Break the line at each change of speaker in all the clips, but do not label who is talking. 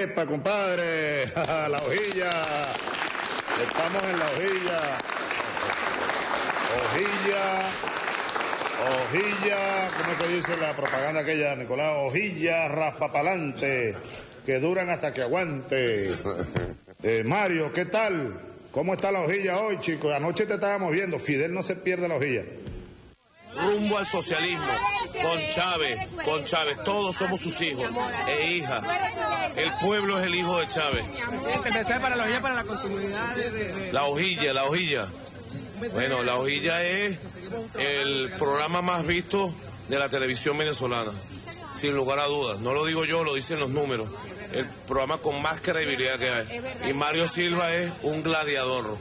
Epa, compadre, la hojilla, estamos en la hojilla, ¿cómo te dice la propaganda aquella, Nicolás? Hojilla raspapalante, que duran hasta que aguante. Mario, ¿qué tal? ¿Cómo está la hojilla hoy, chicos? Anoche te estábamos viendo, Fidel no se pierde la hojilla.
Rumbo al socialismo, con Chávez, todos somos sus hijos e hijas. El pueblo es el hijo de Chávez.
Presidente, mensaje para la hojilla, para la continuidad de...
La hojilla. Bueno, la hojilla es el programa más visto de la televisión venezolana, sin lugar a dudas. No lo digo yo, lo dicen los números. El programa con más credibilidad que hay. Y Mario Silva es un gladiador,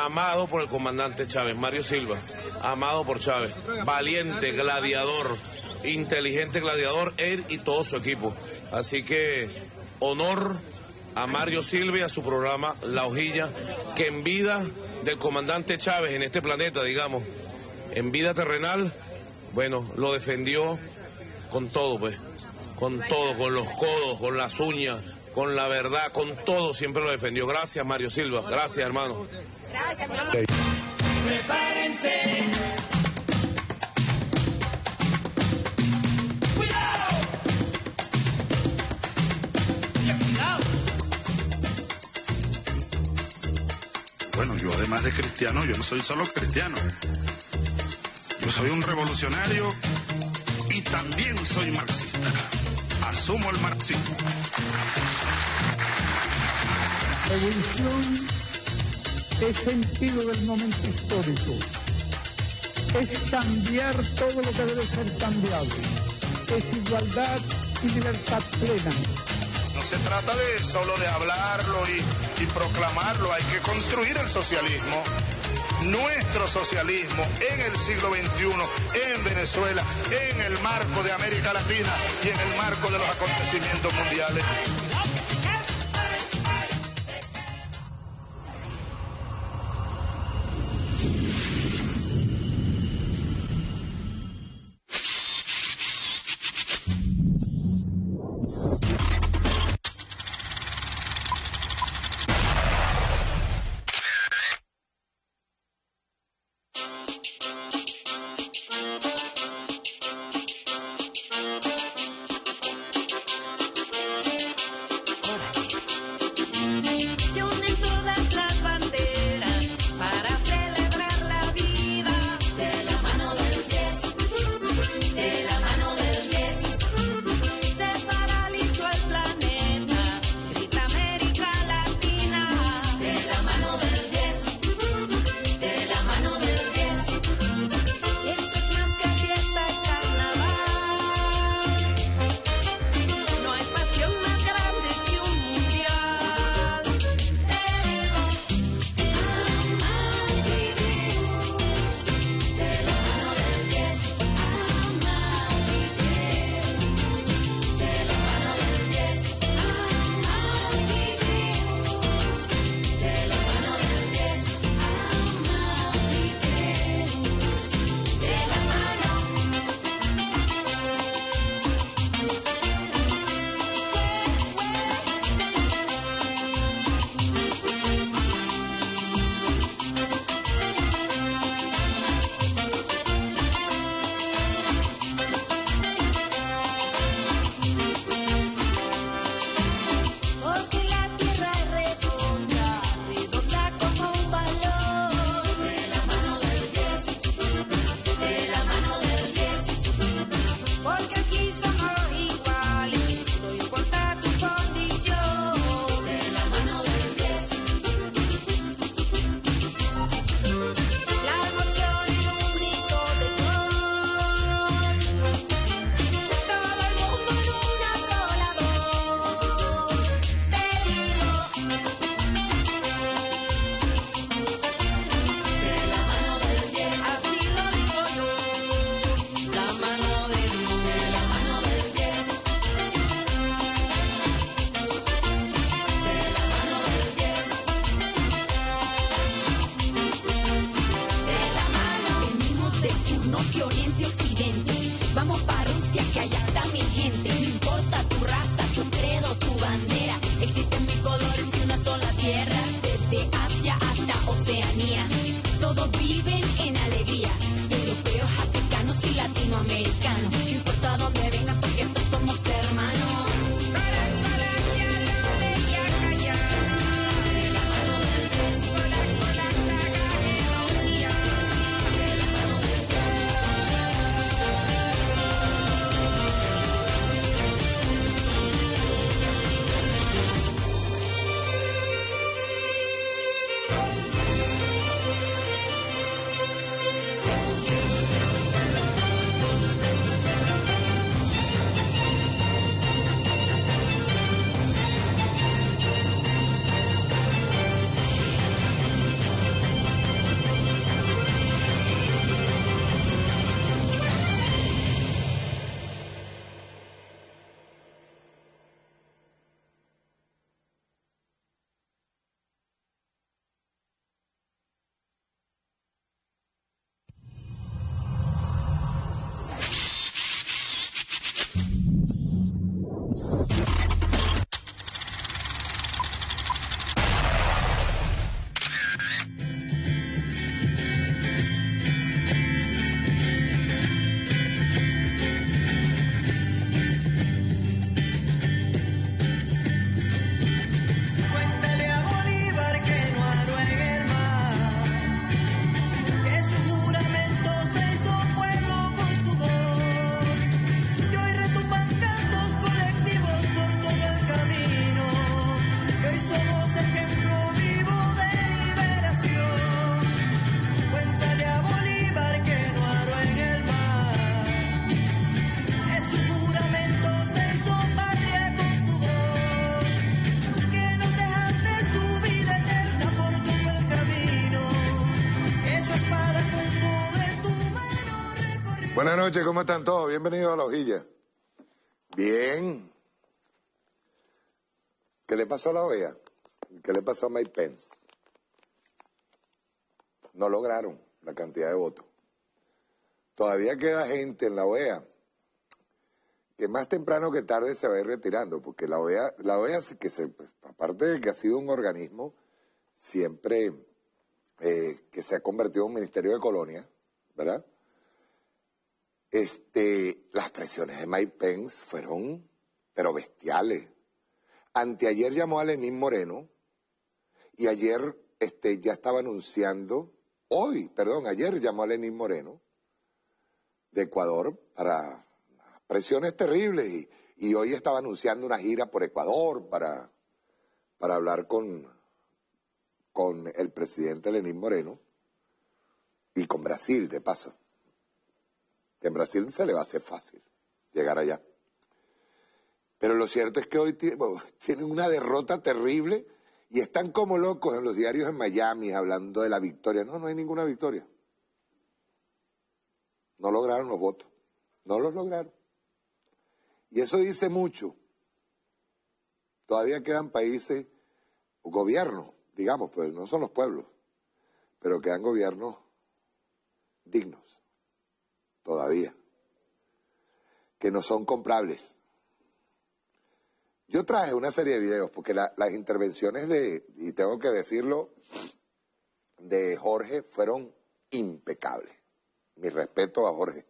amado por el comandante Chávez. Mario Silva, amado por Chávez, valiente, gladiador, inteligente gladiador, él y todo su equipo. Así que honor a Mario Silva y a su programa La Hojilla, que en vida del comandante Chávez en este planeta, digamos, en vida terrenal, bueno, lo defendió con todo, pues, con todo, con los codos, con las uñas, con la verdad, con todo, siempre lo defendió. Gracias, Mario Silva, gracias, hermano.
Gracias, mi amor.
Prepárense. ¡Cuidado! ¡Cuidado!
Bueno, yo además de cristiano, yo no soy solo cristiano. Yo soy un revolucionario y también soy marxista. Asumo el marxismo.
Revolución es sentido del momento histórico. Es cambiar todo lo que debe ser cambiado. Es igualdad y libertad plena.
No se trata de solo de hablarlo y proclamarlo, hay que construir el socialismo. Nuestro socialismo en el siglo XXI, en Venezuela, en el marco de América Latina y en el marco de los acontecimientos mundiales.
Buenas noches, ¿cómo están todos? Bienvenidos a La Hojilla. Bien. ¿Qué le pasó a la OEA? ¿Qué le pasó a Mike Pence? No lograron la cantidad de votos. Todavía queda gente en la OEA que más temprano que tarde se va a ir retirando, porque la OEA aparte de que ha sido un organismo siempre que se ha convertido en un ministerio de colonia, ¿verdad? Las presiones de Mike Pence fueron, pero bestiales. Anteayer llamó a Lenín Moreno y ayer ya estaba anunciando, ayer llamó a Lenín Moreno de Ecuador para presiones terribles y hoy estaba anunciando una gira por Ecuador para hablar con el presidente Lenín Moreno y con Brasil, de paso. En Brasil se le va a hacer fácil llegar allá. Pero lo cierto es que hoy tienen una derrota terrible y están como locos en los diarios en Miami hablando de la victoria. No hay ninguna victoria. No lograron los votos. No los lograron. Y eso dice mucho. Todavía quedan países, gobiernos, digamos, pues no son los pueblos, pero quedan gobiernos dignos, todavía, que no son comprables. Yo traje una serie de videos, porque las intervenciones y tengo que decirlo, de Jorge fueron impecables. Mi respeto a Jorge.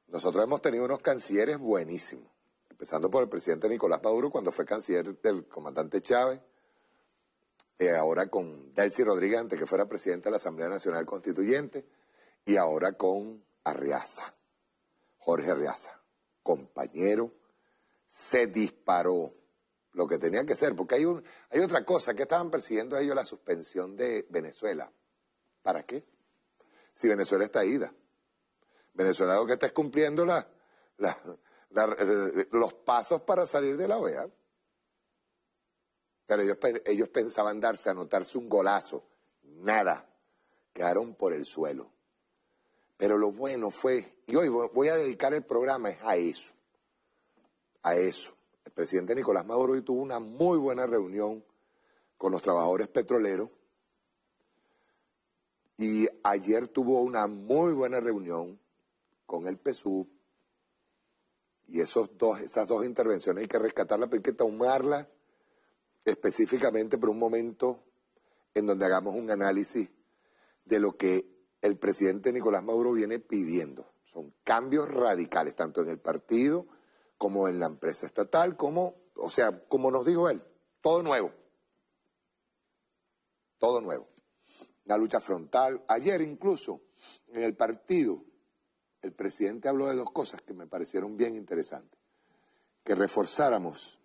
Nosotros hemos tenido unos cancilleres buenísimos, empezando por el presidente Nicolás Maduro cuando fue canciller del comandante Chávez, ahora con Delcy Rodríguez antes que fuera presidente de la Asamblea Nacional Constituyente, y ahora con Arriaza, Jorge Arriaza, compañero, se disparó lo que tenía que ser, porque hay otra cosa, que estaban persiguiendo ellos la suspensión de Venezuela. ¿Para qué? Si Venezuela está ida. Venezuela lo que está es cumpliendo los pasos para salir de la OEA. Pero ellos pensaban anotarse un golazo. Nada. Quedaron por el suelo. Pero lo bueno fue, y hoy voy a dedicar el programa a eso. A eso. El presidente Nicolás Maduro hoy tuvo una muy buena reunión con los trabajadores petroleros. Y ayer tuvo una muy buena reunión con el PSUV, y esas dos intervenciones hay que rescatarlas, pero hay que tomarlas específicamente por un momento en donde hagamos un análisis de lo que el presidente Nicolás Maduro viene pidiendo. Son cambios radicales, tanto en el partido como en la empresa estatal, como nos dijo él, todo nuevo. Todo nuevo. La lucha frontal. Ayer incluso, en el partido, el presidente habló de dos cosas que me parecieron bien interesantes. Que reforzáramos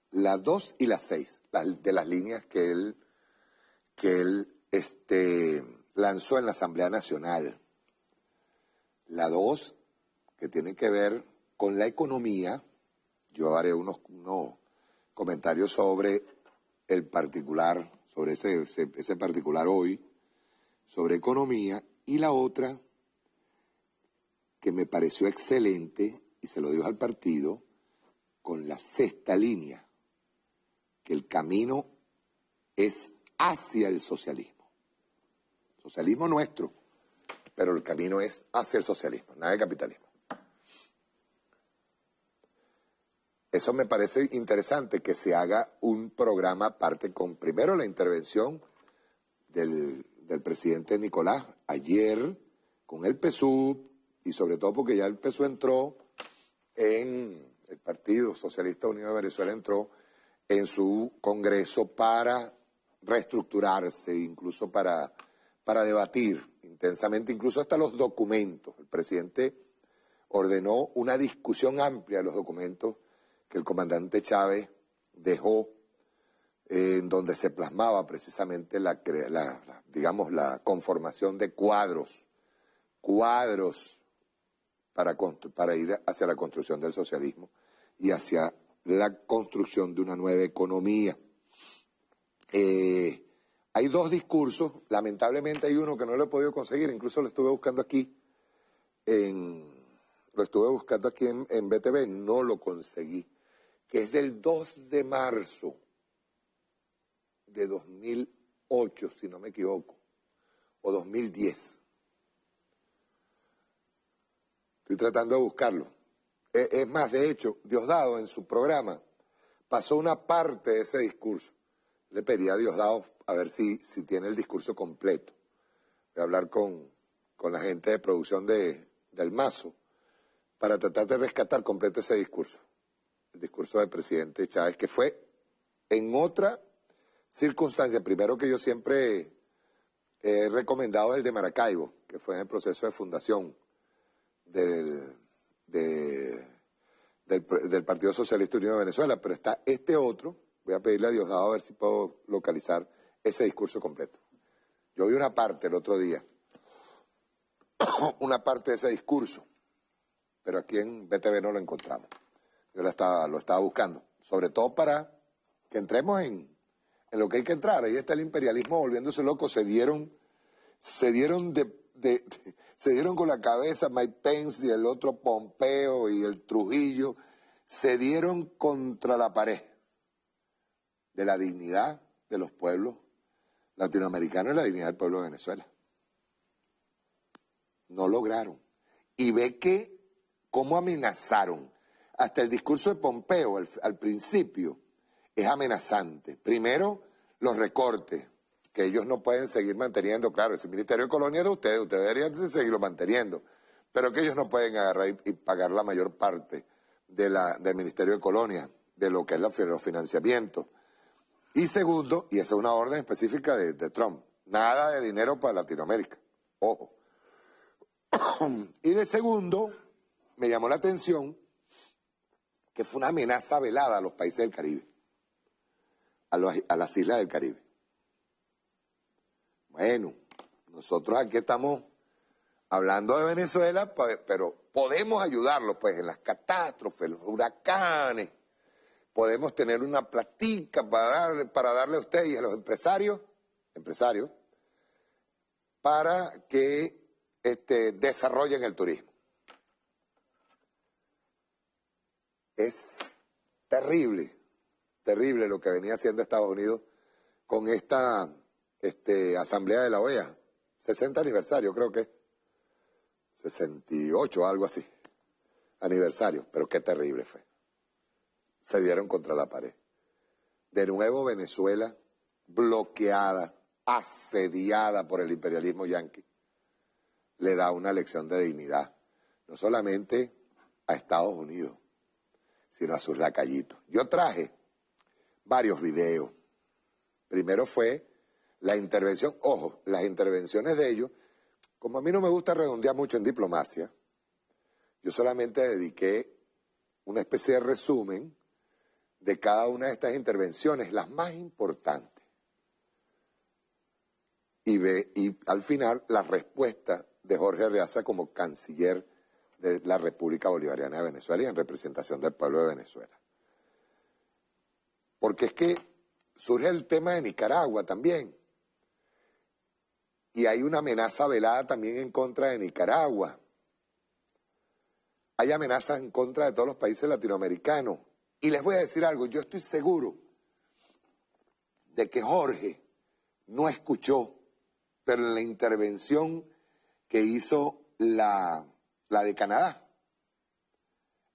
la 2 y la 6, de las líneas que él lanzó en la Asamblea Nacional. La 2, que tiene que ver con la economía. Yo haré unos comentarios sobre el particular, sobre ese particular hoy, sobre economía. Y la otra, que me pareció excelente, y se lo digo al partido, con la 6ª línea, que el camino es hacia el socialismo. Socialismo nuestro, pero el camino es hacia el socialismo, nada de capitalismo. Eso me parece interesante, que se haga un programa aparte con primero la intervención del presidente Nicolás ayer con el PSUV, y sobre todo porque ya el PSUV entró en el Partido Socialista Unido de Venezuela, entró en su congreso para reestructurarse, incluso para debatir intensamente, incluso hasta los documentos. El presidente ordenó una discusión amplia de los documentos que el comandante Chávez dejó, en donde se plasmaba precisamente la conformación de cuadros para ir hacia la construcción del socialismo y hacia la construcción de una nueva economía. Hay dos discursos, lamentablemente hay uno que no lo he podido conseguir, incluso lo estuve buscando aquí, lo estuve buscando aquí en BTV, no lo conseguí, que es del 2 de marzo de 2008, si no me equivoco, o 2010. Estoy tratando de buscarlo. Es más, de hecho, Diosdado en su programa pasó una parte de ese discurso. Le pedí a Diosdado a ver si tiene el discurso completo. Voy a hablar con la gente de producción del Mazo para tratar de rescatar completo ese discurso. El discurso del presidente Chávez, que fue en otra circunstancia. Primero, que yo siempre he recomendado el de Maracaibo, que fue en el proceso de fundación del Partido Socialista Unido de Venezuela, pero está este otro. Voy a pedirle a Diosdado a ver si puedo localizar ese discurso completo. Yo vi una parte el otro día, una parte de ese discurso, pero aquí en BTV no lo encontramos. Yo lo estaba buscando, sobre todo para que entremos en lo que hay que entrar. Ahí está el imperialismo volviéndose loco. Se dieron con la cabeza Mike Pence y el otro Pompeo y el Trujillo. Se dieron contra la pared de la dignidad de los pueblos latinoamericanos y la dignidad del pueblo de Venezuela. No lograron. Y ve que cómo amenazaron. Hasta el discurso de Pompeo al principio es amenazante. Primero, los recortes, que ellos no pueden seguir manteniendo. Claro, ese Ministerio de Colonia es de ustedes deberían seguirlo manteniendo, pero que ellos no pueden agarrar y pagar la mayor parte del Ministerio de Colonia, de lo que es los financiamientos. Y segundo, y esa es una orden específica de Trump, nada de dinero para Latinoamérica, ojo. Y de segundo, me llamó la atención que fue una amenaza velada a los países del Caribe, a las islas del Caribe. Bueno, nosotros aquí estamos hablando de Venezuela, pero podemos ayudarlos pues en las catástrofes, los huracanes. Podemos tener una platica para darle a ustedes y a los empresarios, para que desarrollen el turismo. Es terrible lo que venía haciendo Estados Unidos con esta Asamblea de la OEA. 60 aniversario, creo que 68, algo así. Aniversario, pero qué terrible fue. Se dieron contra la pared. De nuevo Venezuela bloqueada, asediada por el imperialismo yanqui, le da una lección de dignidad, no solamente a Estados Unidos, sino a sus lacayitos. Yo traje varios videos. Primero fue la intervención, ojo, las intervenciones de ellos, como a mí no me gusta redondear mucho en diplomacia, yo solamente dediqué una especie de resumen de cada una de estas intervenciones, las más importantes. Y al final la respuesta de Jorge Arreaza como canciller de la República Bolivariana de Venezuela y en representación del pueblo de Venezuela. Porque es que surge el tema de Nicaragua también. Y hay una amenaza velada también en contra de Nicaragua. Hay amenazas en contra de todos los países latinoamericanos. Y les voy a decir algo, yo estoy seguro de que Jorge no escuchó, pero en la intervención que hizo la de Canadá,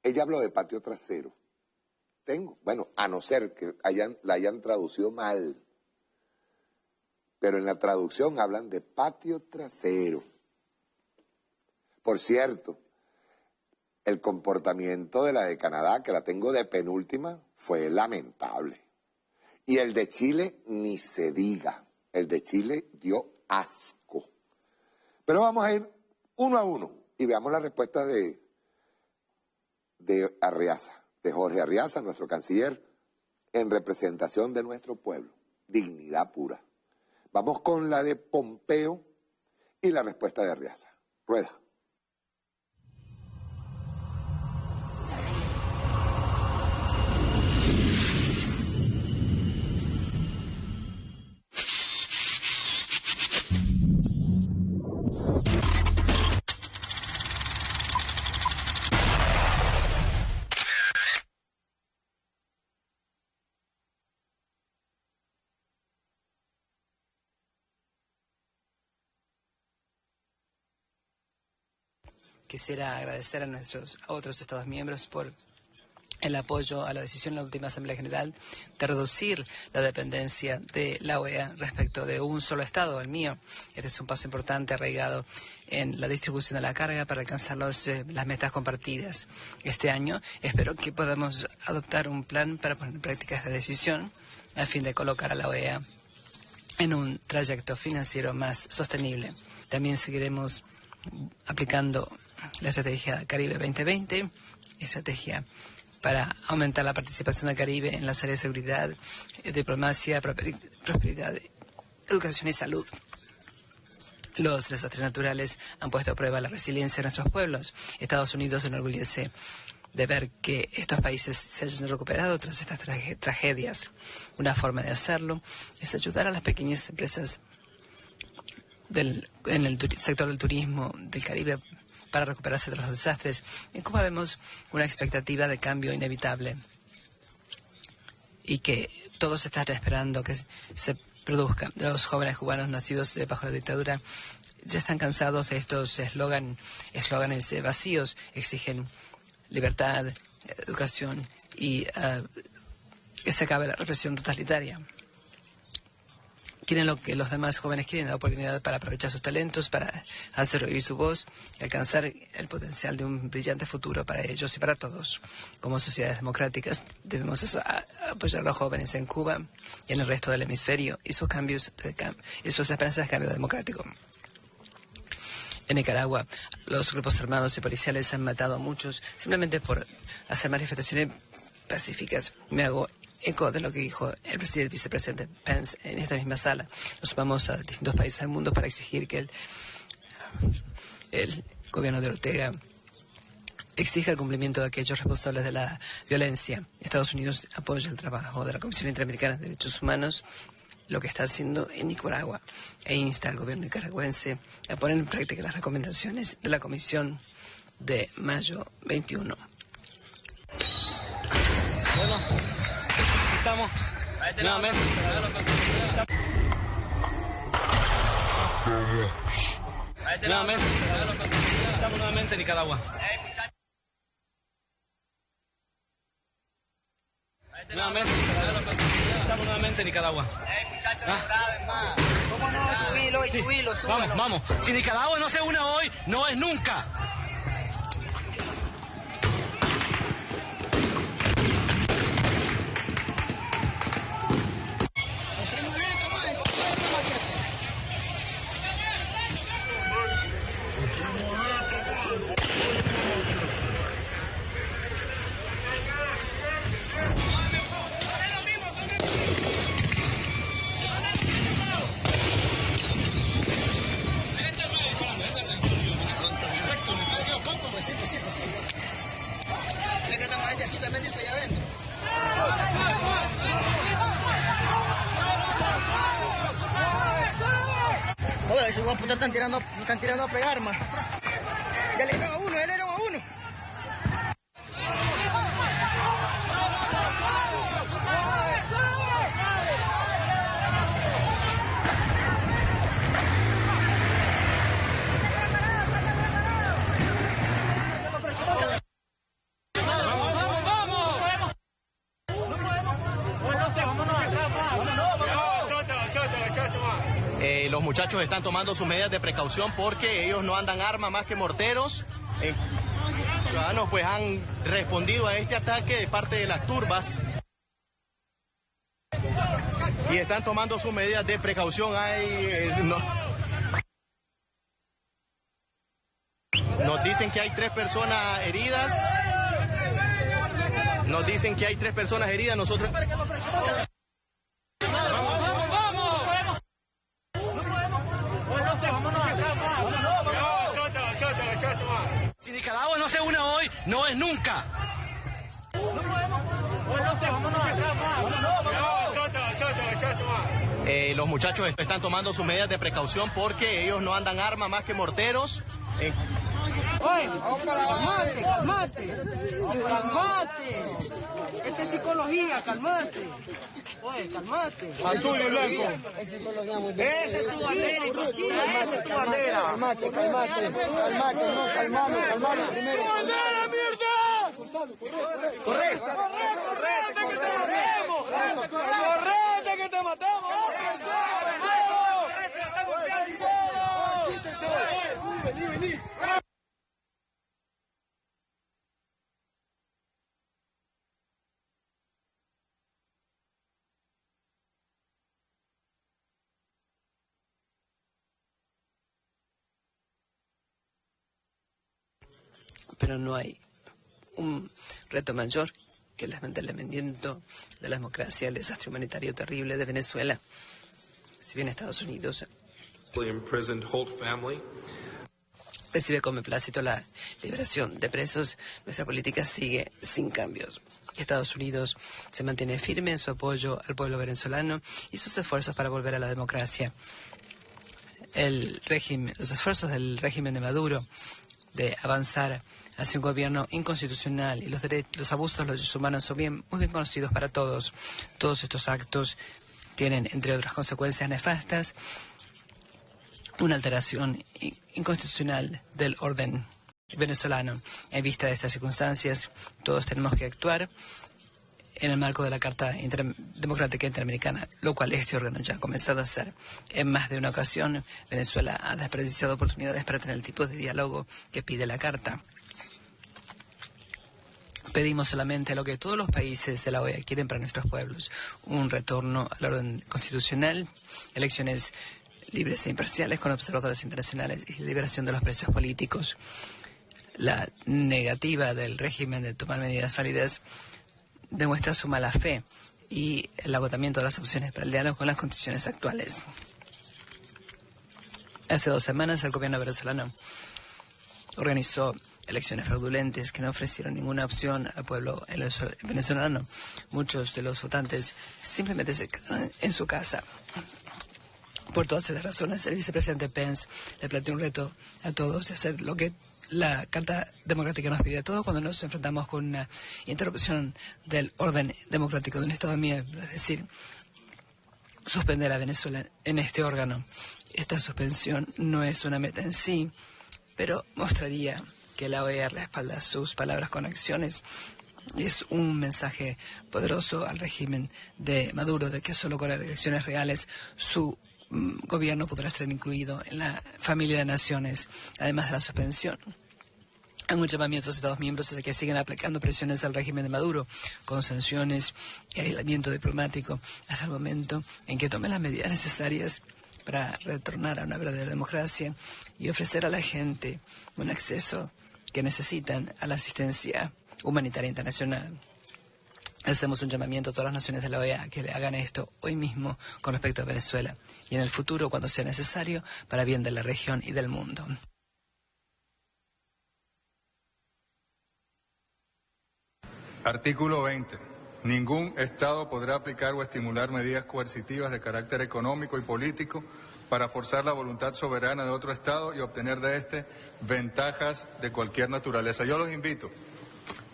ella habló de patio trasero. Bueno, a no ser que la hayan traducido mal, pero en la traducción hablan de patio trasero. Por cierto, el comportamiento de la de Canadá, que la tengo de penúltima, fue lamentable. Y el de Chile, ni se diga. El de Chile dio asco. Pero vamos a ir uno a uno y veamos las respuestas de Arreaza, de Jorge Arreaza, nuestro canciller, en representación de nuestro pueblo. Dignidad pura. Vamos con la de Pompeo y la respuesta de Arreaza. Rueda.
Quisiera agradecer a otros Estados miembros por el apoyo a la decisión en la última Asamblea General de reducir la dependencia de la OEA respecto de un solo Estado, el mío. Este es un paso importante arraigado en la distribución de la carga para alcanzar las metas compartidas. Este año espero que podamos adoptar un plan para poner en práctica esta decisión a fin de colocar a la OEA en un trayecto financiero más sostenible. También seguiremos aplicando la estrategia Caribe 2020, estrategia para aumentar la participación del Caribe en las áreas de seguridad, diplomacia, prosperidad, educación y salud. Los desastres naturales han puesto a prueba la resiliencia de nuestros pueblos. Estados Unidos se enorgullece de ver que estos países se hayan recuperado tras estas tragedias. Una forma de hacerlo es ayudar a las pequeñas empresas en el sector del turismo del Caribe para recuperarse de los desastres. En Cuba vemos una expectativa de cambio inevitable y que todos están esperando que se produzca. Los jóvenes cubanos nacidos bajo la dictadura ya están cansados de estos eslóganes vacíos. Exigen libertad, educación y que se acabe la represión totalitaria. Quieren lo que los demás jóvenes quieren, la oportunidad para aprovechar sus talentos, para hacer oír su voz y alcanzar el potencial de un brillante futuro para ellos y para todos. Como sociedades democráticas debemos apoyar a los jóvenes en Cuba y en el resto del hemisferio y sus esperanzas de cambio democrático. En Nicaragua, los grupos armados y policiales han matado a muchos simplemente por hacer manifestaciones pacíficas. Me hago eco de lo que dijo el vicepresidente Pence en esta misma sala. Nos sumamos a distintos países del mundo para exigir que el gobierno de Ortega exija el cumplimiento de aquellos responsables de la violencia. Estados Unidos apoya el trabajo de la Comisión Interamericana de Derechos Humanos, lo que está haciendo en Nicaragua, e insta al gobierno nicaragüense a poner en práctica las recomendaciones de la Comisión de mayo 21.
Bueno, estamos nuevamente. Estamos nuevamente en Nicaragua. Estamos nuevamente en Nicaragua.
¿Cómo no? Subilo.
Vamos. Si Nicaragua no se une hoy, no es nunca.
Joder, esos guapos están tirando a pegar, más. Ya le dieron a uno.
Los muchachos están tomando sus medidas de precaución porque ellos no andan armas más que morteros. Los ciudadanos pues han respondido a este ataque de parte de las turbas y están tomando sus medidas de precaución. Nos dicen que hay 3 personas heridas. Nosotros... Si Nicaragua no se une hoy, no es nunca. Los muchachos están tomando sus medidas de precaución porque ellos no andan armas más que morteros. Los
Oye, calmate. Esta es psicología, calmate. Oye, calmate.
Azul y blanco.
Es psicología muy bien. Esa es tu bandera, esa es tu bandera. Calmate. Calmame primero. ¡Tu bandera, mierda! ¡Corre! ¡Que te matamos! Vení.
Pero no hay un reto mayor que el desmantelamiento de la democracia, el desastre humanitario terrible de Venezuela. Si bien Estados Unidos recibe con beneplácito la liberación de presos, nuestra política sigue sin cambios. Estados Unidos se mantiene firme en su apoyo al pueblo venezolano y sus esfuerzos para volver a la democracia. Los esfuerzos del régimen de Maduro de avanzar hacia un gobierno inconstitucional y los abusos de los derechos humanos son muy bien conocidos para todos. Todos estos actos tienen, entre otras consecuencias nefastas, una alteración inconstitucional del orden venezolano. En vista de estas circunstancias, todos tenemos que actuar en el marco de la Carta Democrática Interamericana, lo cual este órgano ya ha comenzado a hacer. En más de una ocasión, Venezuela ha desperdiciado oportunidades para tener el tipo de diálogo que pide la Carta. Pedimos solamente lo que todos los países de la OEA quieren para nuestros pueblos: un retorno al orden constitucional, elecciones libres e imparciales con observadores internacionales y liberación de los presos políticos. La negativa del régimen de tomar medidas válidas demuestra su mala fe y el agotamiento de las opciones para el diálogo con las condiciones actuales. Hace 2 semanas el gobierno venezolano organizó elecciones fraudulentas que no ofrecieron ninguna opción al pueblo venezolano. Muchos de los votantes simplemente se quedaron en su casa. Por todas esas razones, el vicepresidente Pence le planteó un reto a todos de hacer lo que la Carta Democrática nos pide a todos cuando nos enfrentamos con una interrupción del orden democrático de un Estado miembro, es decir, suspender a Venezuela en este órgano. Esta suspensión no es una meta en sí, pero mostraría que la OEA respalda sus palabras con acciones. Es un mensaje poderoso al régimen de Maduro de que solo con elecciones reales su gobierno podrá estar incluido en la familia de naciones. Además de la suspensión, hay un llamamiento a los Estados miembros de que sigan aplicando presiones al régimen de Maduro con sanciones y aislamiento diplomático hasta el momento en que tome las medidas necesarias para retornar a una verdadera democracia y ofrecer a la gente un acceso que necesitan a la asistencia humanitaria internacional. Hacemos un llamamiento a todas las naciones de la OEA que le hagan esto hoy mismo con respecto a Venezuela y en el futuro cuando sea necesario para bien de la región y del mundo.
Artículo 20. Ningún Estado podrá aplicar o estimular medidas coercitivas de carácter económico y político para forzar la voluntad soberana de otro Estado y obtener de éste ventajas de cualquier naturaleza. Yo los invito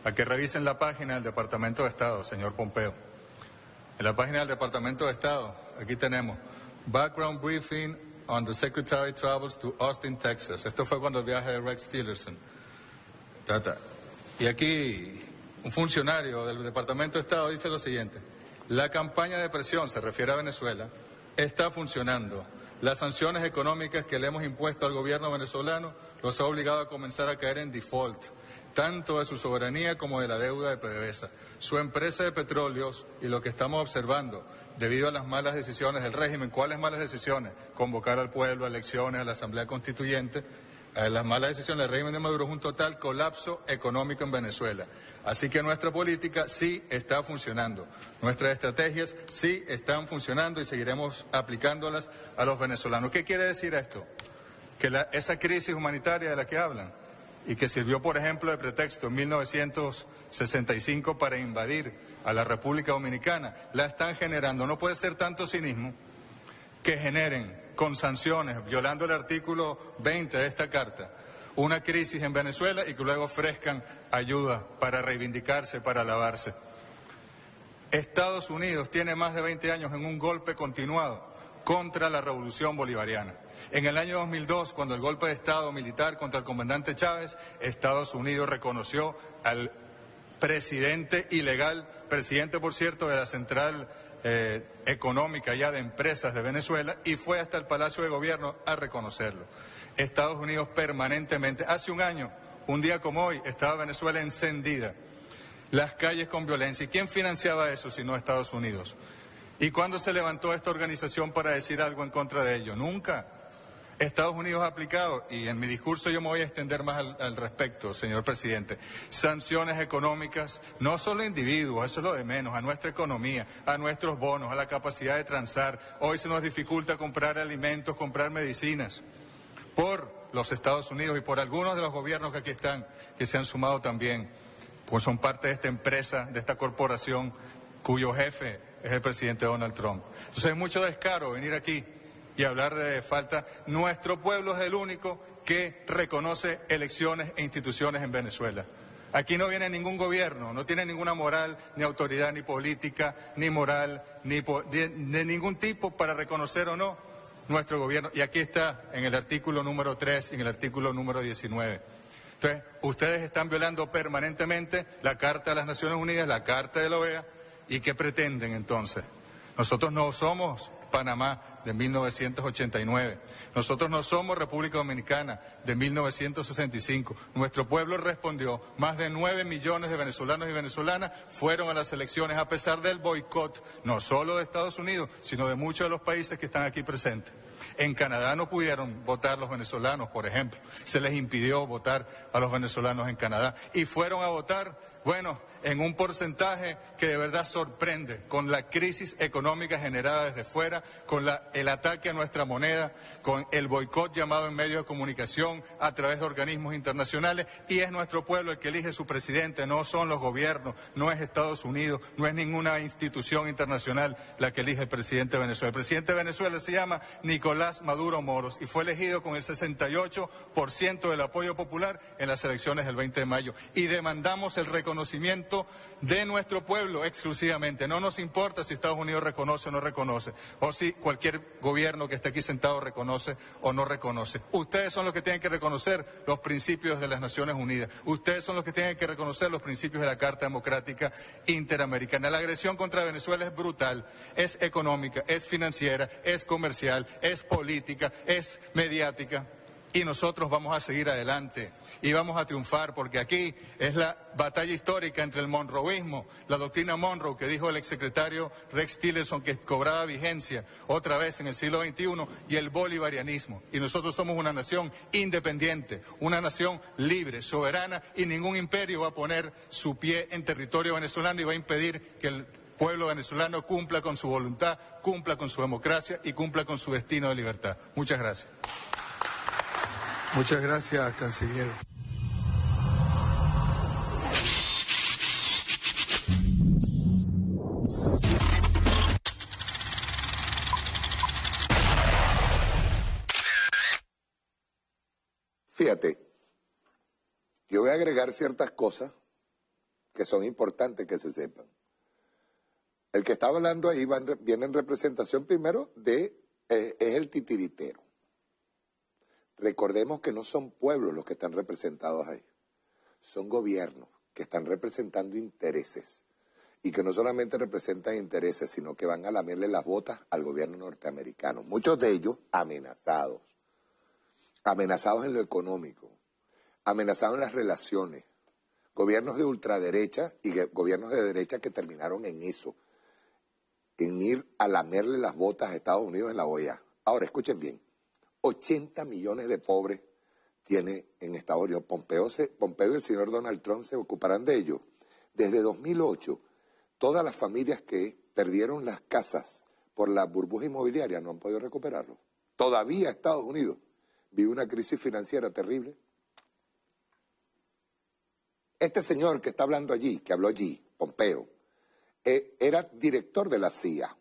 a que revisen la página del Departamento de Estado, señor Pompeo. En la página del Departamento de Estado, aquí tenemos Background Briefing on the Secretary Travels to Austin, Texas. Esto fue cuando el viaje de Rex Tillerson. Y aquí un funcionario del Departamento de Estado dice lo siguiente: la campaña de presión, se refiere a Venezuela, está funcionando. Las sanciones económicas que le hemos impuesto al gobierno venezolano los ha obligado a comenzar a caer en default, tanto de su soberanía como de la deuda de PDVSA. Su empresa de petróleos y lo que estamos observando, debido a las malas decisiones del régimen. ¿Cuáles malas decisiones? Convocar al pueblo a elecciones, a la Asamblea Constituyente. Las malas decisiones del régimen de Maduro es un total colapso económico en Venezuela. Así que nuestra política sí está funcionando. Nuestras estrategias sí están funcionando y seguiremos aplicándolas a los venezolanos. ¿Qué quiere decir esto? Que esa crisis humanitaria de la que hablan y que sirvió, por ejemplo, de pretexto en 1965 para invadir a la República Dominicana, la están generando. No puede ser tanto cinismo que generen con sanciones, violando el artículo 20 de esta carta, una crisis en Venezuela y que luego ofrezcan ayuda para reivindicarse, para lavarse. Estados Unidos tiene más de 20 años en un golpe continuado contra la revolución bolivariana. En el año 2002, cuando el golpe de Estado militar contra el comandante Chávez, Estados Unidos reconoció al presidente ilegal, presidente por cierto de la Central Económica ya de Empresas de Venezuela, y fue hasta el Palacio de Gobierno a reconocerlo. Estados Unidos permanentemente, hace un año, un día como hoy, estaba Venezuela encendida, las calles con violencia. ¿Y quién financiaba eso sino Estados Unidos? ¿Y cuándo se levantó esta organización para decir algo en contra de ello? Nunca. Estados Unidos ha aplicado, y en mi discurso yo me voy a extender más al respecto, señor presidente, sanciones económicas, no solo a individuos, eso es lo de menos, a nuestra economía, a nuestros bonos, a la capacidad de transar. Hoy se nos dificulta comprar alimentos, comprar medicinas, por los Estados Unidos y por algunos de los gobiernos que aquí están, que se han sumado también, pues son parte de esta empresa, de esta corporación, cuyo jefe es el presidente Donald Trump. Entonces es mucho descaro venir aquí y hablar de falta. Nuestro pueblo es el único que reconoce elecciones e instituciones en Venezuela. Aquí no viene ningún gobierno, no tiene ninguna moral, ni autoridad, ni política, ni moral, de ningún tipo para reconocer o no nuestro gobierno. Y aquí está en el artículo número 3 y en el artículo número 19. Entonces, ustedes están violando permanentemente la Carta de las Naciones Unidas, la Carta de la OEA. ¿Y qué pretenden entonces? Nosotros no somos Panamá de 1989. Nosotros no somos República Dominicana de 1965. Nuestro pueblo respondió. Más de 9 millones de venezolanos y venezolanas fueron a las elecciones a pesar del boicot, no solo de Estados Unidos, sino de muchos de los países que están aquí presentes. En Canadá no pudieron votar los venezolanos, por ejemplo. Se les impidió votar a los venezolanos en Canadá. Y fueron a votar, bueno, en un porcentaje que de verdad sorprende, con la crisis económica generada desde fuera, con el ataque a nuestra moneda, con el boicot llamado en medios de comunicación a través de organismos internacionales, y es nuestro pueblo el que elige su presidente, no son los gobiernos, no es Estados Unidos, no es ninguna institución internacional la que elige el presidente de Venezuela. El presidente de Venezuela se llama Nicolás Maduro Moros y fue elegido con el 68% del apoyo popular en las elecciones del 20 de mayo. Y demandamos el reconocimiento de nuestro pueblo exclusivamente. No nos importa si Estados Unidos reconoce o no reconoce, o si cualquier gobierno que esté aquí sentado reconoce o no reconoce. Ustedes son los que tienen que reconocer los principios de las Naciones Unidas. Ustedes son los que tienen que reconocer los principios de la Carta Democrática Interamericana. La agresión contra Venezuela es brutal, es económica, es financiera, es comercial, es política, es mediática. Y nosotros vamos a seguir adelante y vamos a triunfar, porque aquí es la batalla histórica entre el monroeísmo, la doctrina Monroe que dijo el exsecretario Rex Tillerson que cobraba vigencia otra vez en el siglo XXI, y el bolivarianismo. Y nosotros somos una nación independiente, una nación libre, soberana, y ningún imperio va a poner su pie en territorio venezolano y va a impedir que el pueblo venezolano cumpla con su voluntad, cumpla con su democracia y cumpla con su destino de libertad. Muchas gracias.
Muchas gracias, canciller.
Fíjate, yo voy a agregar ciertas cosas que son importantes que se sepan. El que está hablando ahí viene en representación primero es el titiritero. Recordemos que no son pueblos los que están representados ahí, son gobiernos que están representando intereses, y que no solamente representan intereses, sino que van a lamerle las botas al gobierno norteamericano, muchos de ellos amenazados en lo económico, amenazados en las relaciones, gobiernos de ultraderecha y gobiernos de derecha que terminaron en eso, en ir a lamerle las botas a Estados Unidos en la OEA. Ahora, escuchen bien. 80 millones de pobres tiene en Estados Unidos. Pompeo y el señor Donald Trump se ocuparán de ello. Desde 2008, todas las familias que perdieron las casas por la burbuja inmobiliaria no han podido recuperarlo. Todavía Estados Unidos vive una crisis financiera terrible. Este señor que está hablando allí, que habló allí, Pompeo, era director de la CIA.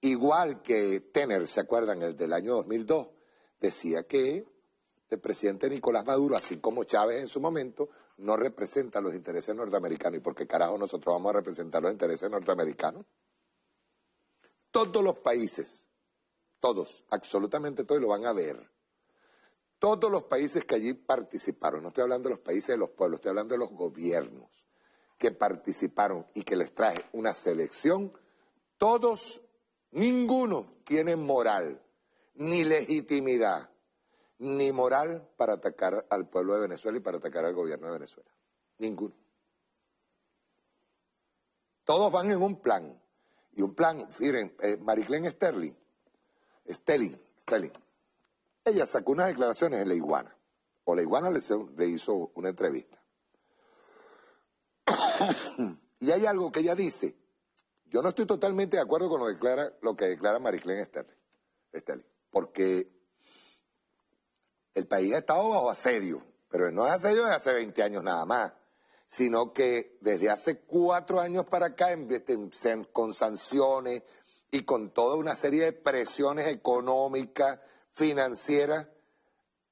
Igual que Tener, ¿se acuerdan? El del año 2002, decía que del presidente Nicolás Maduro, así como Chávez en su momento, no representa los intereses norteamericanos. ¿Y por qué carajo nosotros vamos a representar los intereses norteamericanos? Todos los países, todos, absolutamente todos, lo van a ver. Todos los países que allí participaron, no estoy hablando de los países de los pueblos, estoy hablando de los gobiernos que participaron y que les traje una selección, todos, ninguno tiene moral, ni legitimidad, ni moral para atacar al pueblo de Venezuela y para atacar al gobierno de Venezuela. Ninguno. Todos van en un plan. Y un plan, miren, Mariclén Sterling, ella sacó unas declaraciones en La Iguana, o La Iguana le hizo una entrevista. Y hay algo que ella dice, yo no estoy totalmente de acuerdo con lo que declara Mariclén Sterling, porque el país ha estado bajo asedio, pero no es asedio desde hace 20 años nada más, sino que desde hace 4 años para acá, con sanciones y con toda una serie de presiones económicas, financieras,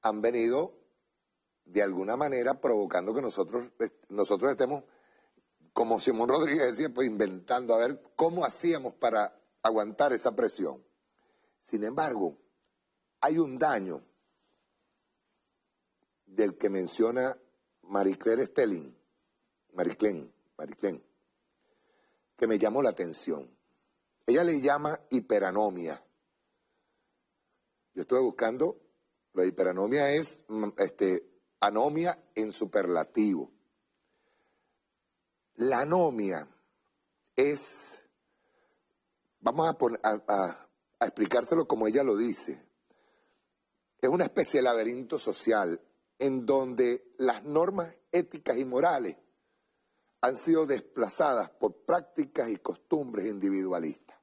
han venido de alguna manera provocando que nosotros estemos, como Simón Rodríguez decía, pues inventando a ver cómo hacíamos para aguantar esa presión. Sin embargo, hay un daño del que menciona Mariclén, que me llamó la atención. Ella le llama hiperanomia. Yo estuve buscando, la hiperanomia es anomia en superlativo. La anomia es, vamos a explicárselo como ella lo dice, es una especie de laberinto social en donde las normas éticas y morales han sido desplazadas por prácticas y costumbres individualistas,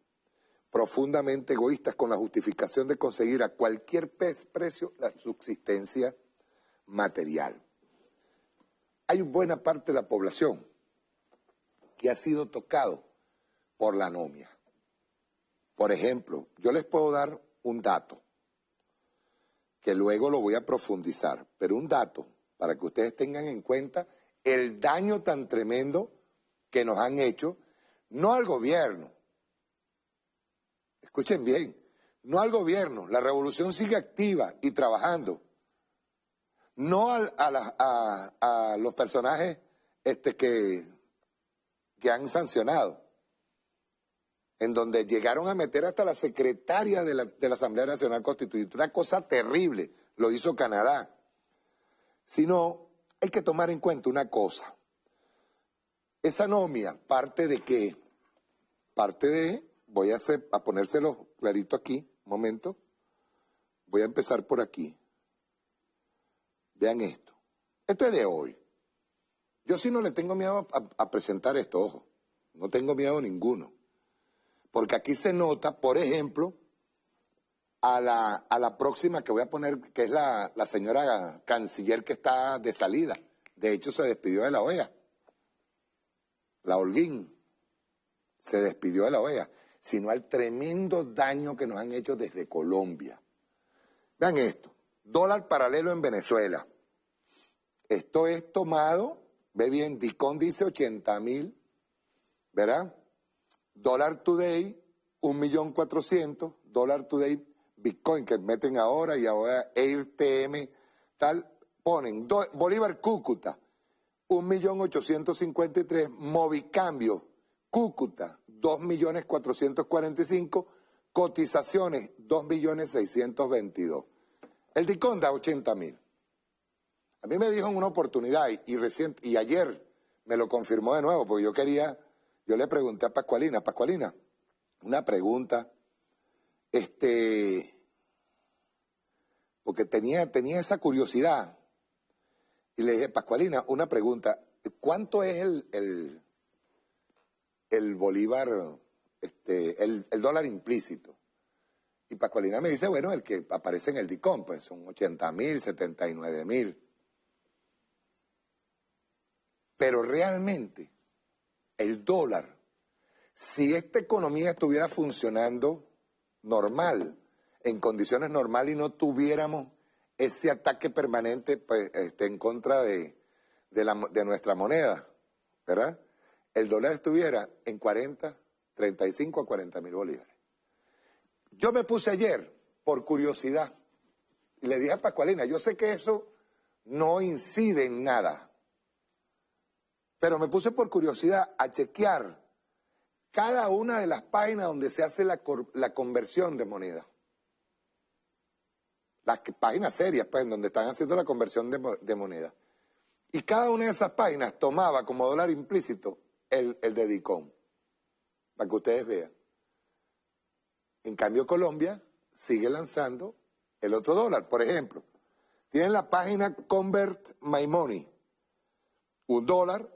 profundamente egoístas, con la justificación de conseguir a cualquier precio la subsistencia material. Hay buena parte de la población que ha sido tocado por la anomia. Por ejemplo, yo les puedo dar un dato, que luego lo voy a profundizar, pero un dato para que ustedes tengan en cuenta el daño tan tremendo que nos han hecho, no al gobierno, escuchen bien, no al gobierno, la revolución sigue activa y trabajando, no a los personajes que han sancionado, en donde llegaron a meter hasta la secretaria de la Asamblea Nacional Constituyente, una cosa terrible, lo hizo Canadá. Sino, hay que tomar en cuenta una cosa, esa anomia parte de qué, voy a ponérselo clarito aquí, un momento, voy a empezar por aquí, vean esto es de hoy, yo sí no le tengo miedo a presentar esto, ojo, no tengo miedo ninguno. Porque aquí se nota, por ejemplo, a la próxima que voy a poner, que es la señora canciller que está de salida. De hecho, se despidió de la OEA. La Holguín se despidió de la OEA. Sino al tremendo daño que nos han hecho desde Colombia. Vean esto, dólar paralelo en Venezuela. Esto es tomado, ve bien, Dicón dice 80.000, ¿verdad? Dólar Today, 1.400.000, Dólar Today, Bitcoin que meten ahora y ahora AirTM, tal, ponen Bolívar Cúcuta, 1.853.000, Movicambio, Cúcuta, 2.445.000, cotizaciones, 2.622.000. El Dicón da 80.000. A mí me dijo en una oportunidad y ayer me lo confirmó de nuevo, porque yo le pregunté a Pascualina, una pregunta, porque tenía esa curiosidad, y le dije, Pascualina, una pregunta, ¿cuánto es el bolívar, el dólar implícito? Y Pascualina me dice, bueno, el que aparece en el Dicón, pues son 80.000, 79.000. Pero realmente, el dólar, si esta economía estuviera funcionando normal, en condiciones normales y no tuviéramos ese ataque permanente pues, en contra de nuestra moneda, ¿verdad? El dólar estuviera en 35 a 40 mil bolívares. Yo me puse ayer, por curiosidad, y le dije a Pascualina, yo sé que eso no incide en nada, pero me puse por curiosidad a chequear cada una de las páginas donde se hace la conversión de moneda. Las páginas serias, pues, donde están haciendo la conversión de moneda. Y cada una de esas páginas tomaba como dólar implícito el de DICOM, para que ustedes vean. En cambio, Colombia sigue lanzando el otro dólar. Por ejemplo, tienen la página Convert My Money. Un dólar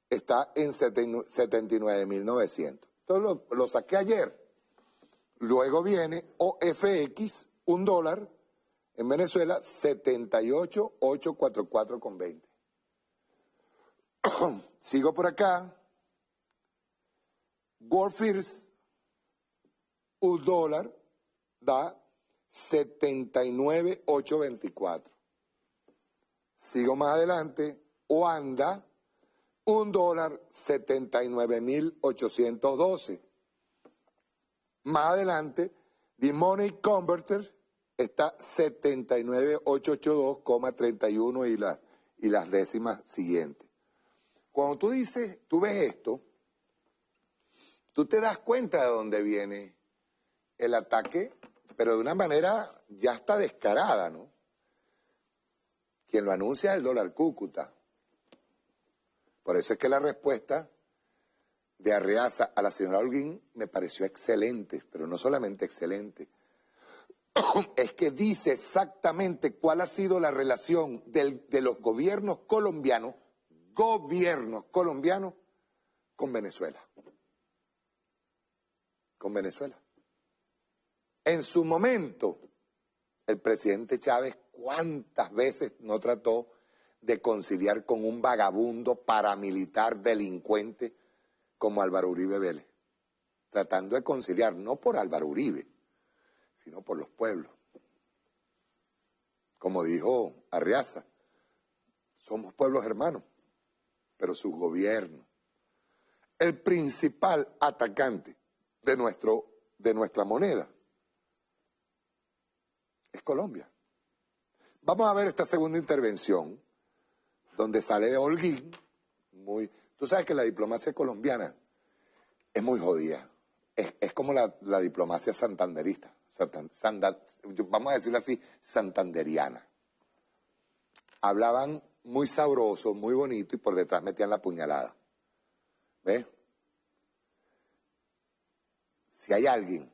está en 79.900. Entonces lo saqué ayer. Luego viene OFX, un dólar, en Venezuela, 78.844,20. Sigo por acá. World First, un dólar, da 79.824. Sigo más adelante. Oanda, un dólar, 79.812. Más adelante, The Money Converter está 79.882,31 y las décimas siguientes. Cuando tú ves esto, tú te das cuenta de dónde viene el ataque, pero de una manera ya está descarada, ¿no? Quien lo anuncia es el dólar Cúcuta. Por eso es que la respuesta de Arreaza a la señora Holguín me pareció excelente, pero no solamente excelente, es que dice exactamente cuál ha sido la relación de los gobiernos colombianos con Venezuela. Con Venezuela. En su momento, el presidente Chávez, ¿cuántas veces no trató de conciliar con un vagabundo paramilitar delincuente como Álvaro Uribe Vélez? Tratando de conciliar, no por Álvaro Uribe, sino por los pueblos. Como dijo Arreaza, somos pueblos hermanos, pero sus gobiernos. El principal atacante de nuestra moneda es Colombia. Vamos a ver esta segunda intervención, donde sale Holguín, tú sabes que la diplomacia colombiana es muy jodida, es como la diplomacia santanderista, vamos a decirlo así, santanderiana. Hablaban muy sabroso, muy bonito, y por detrás metían la puñalada. ¿Ves? Si hay alguien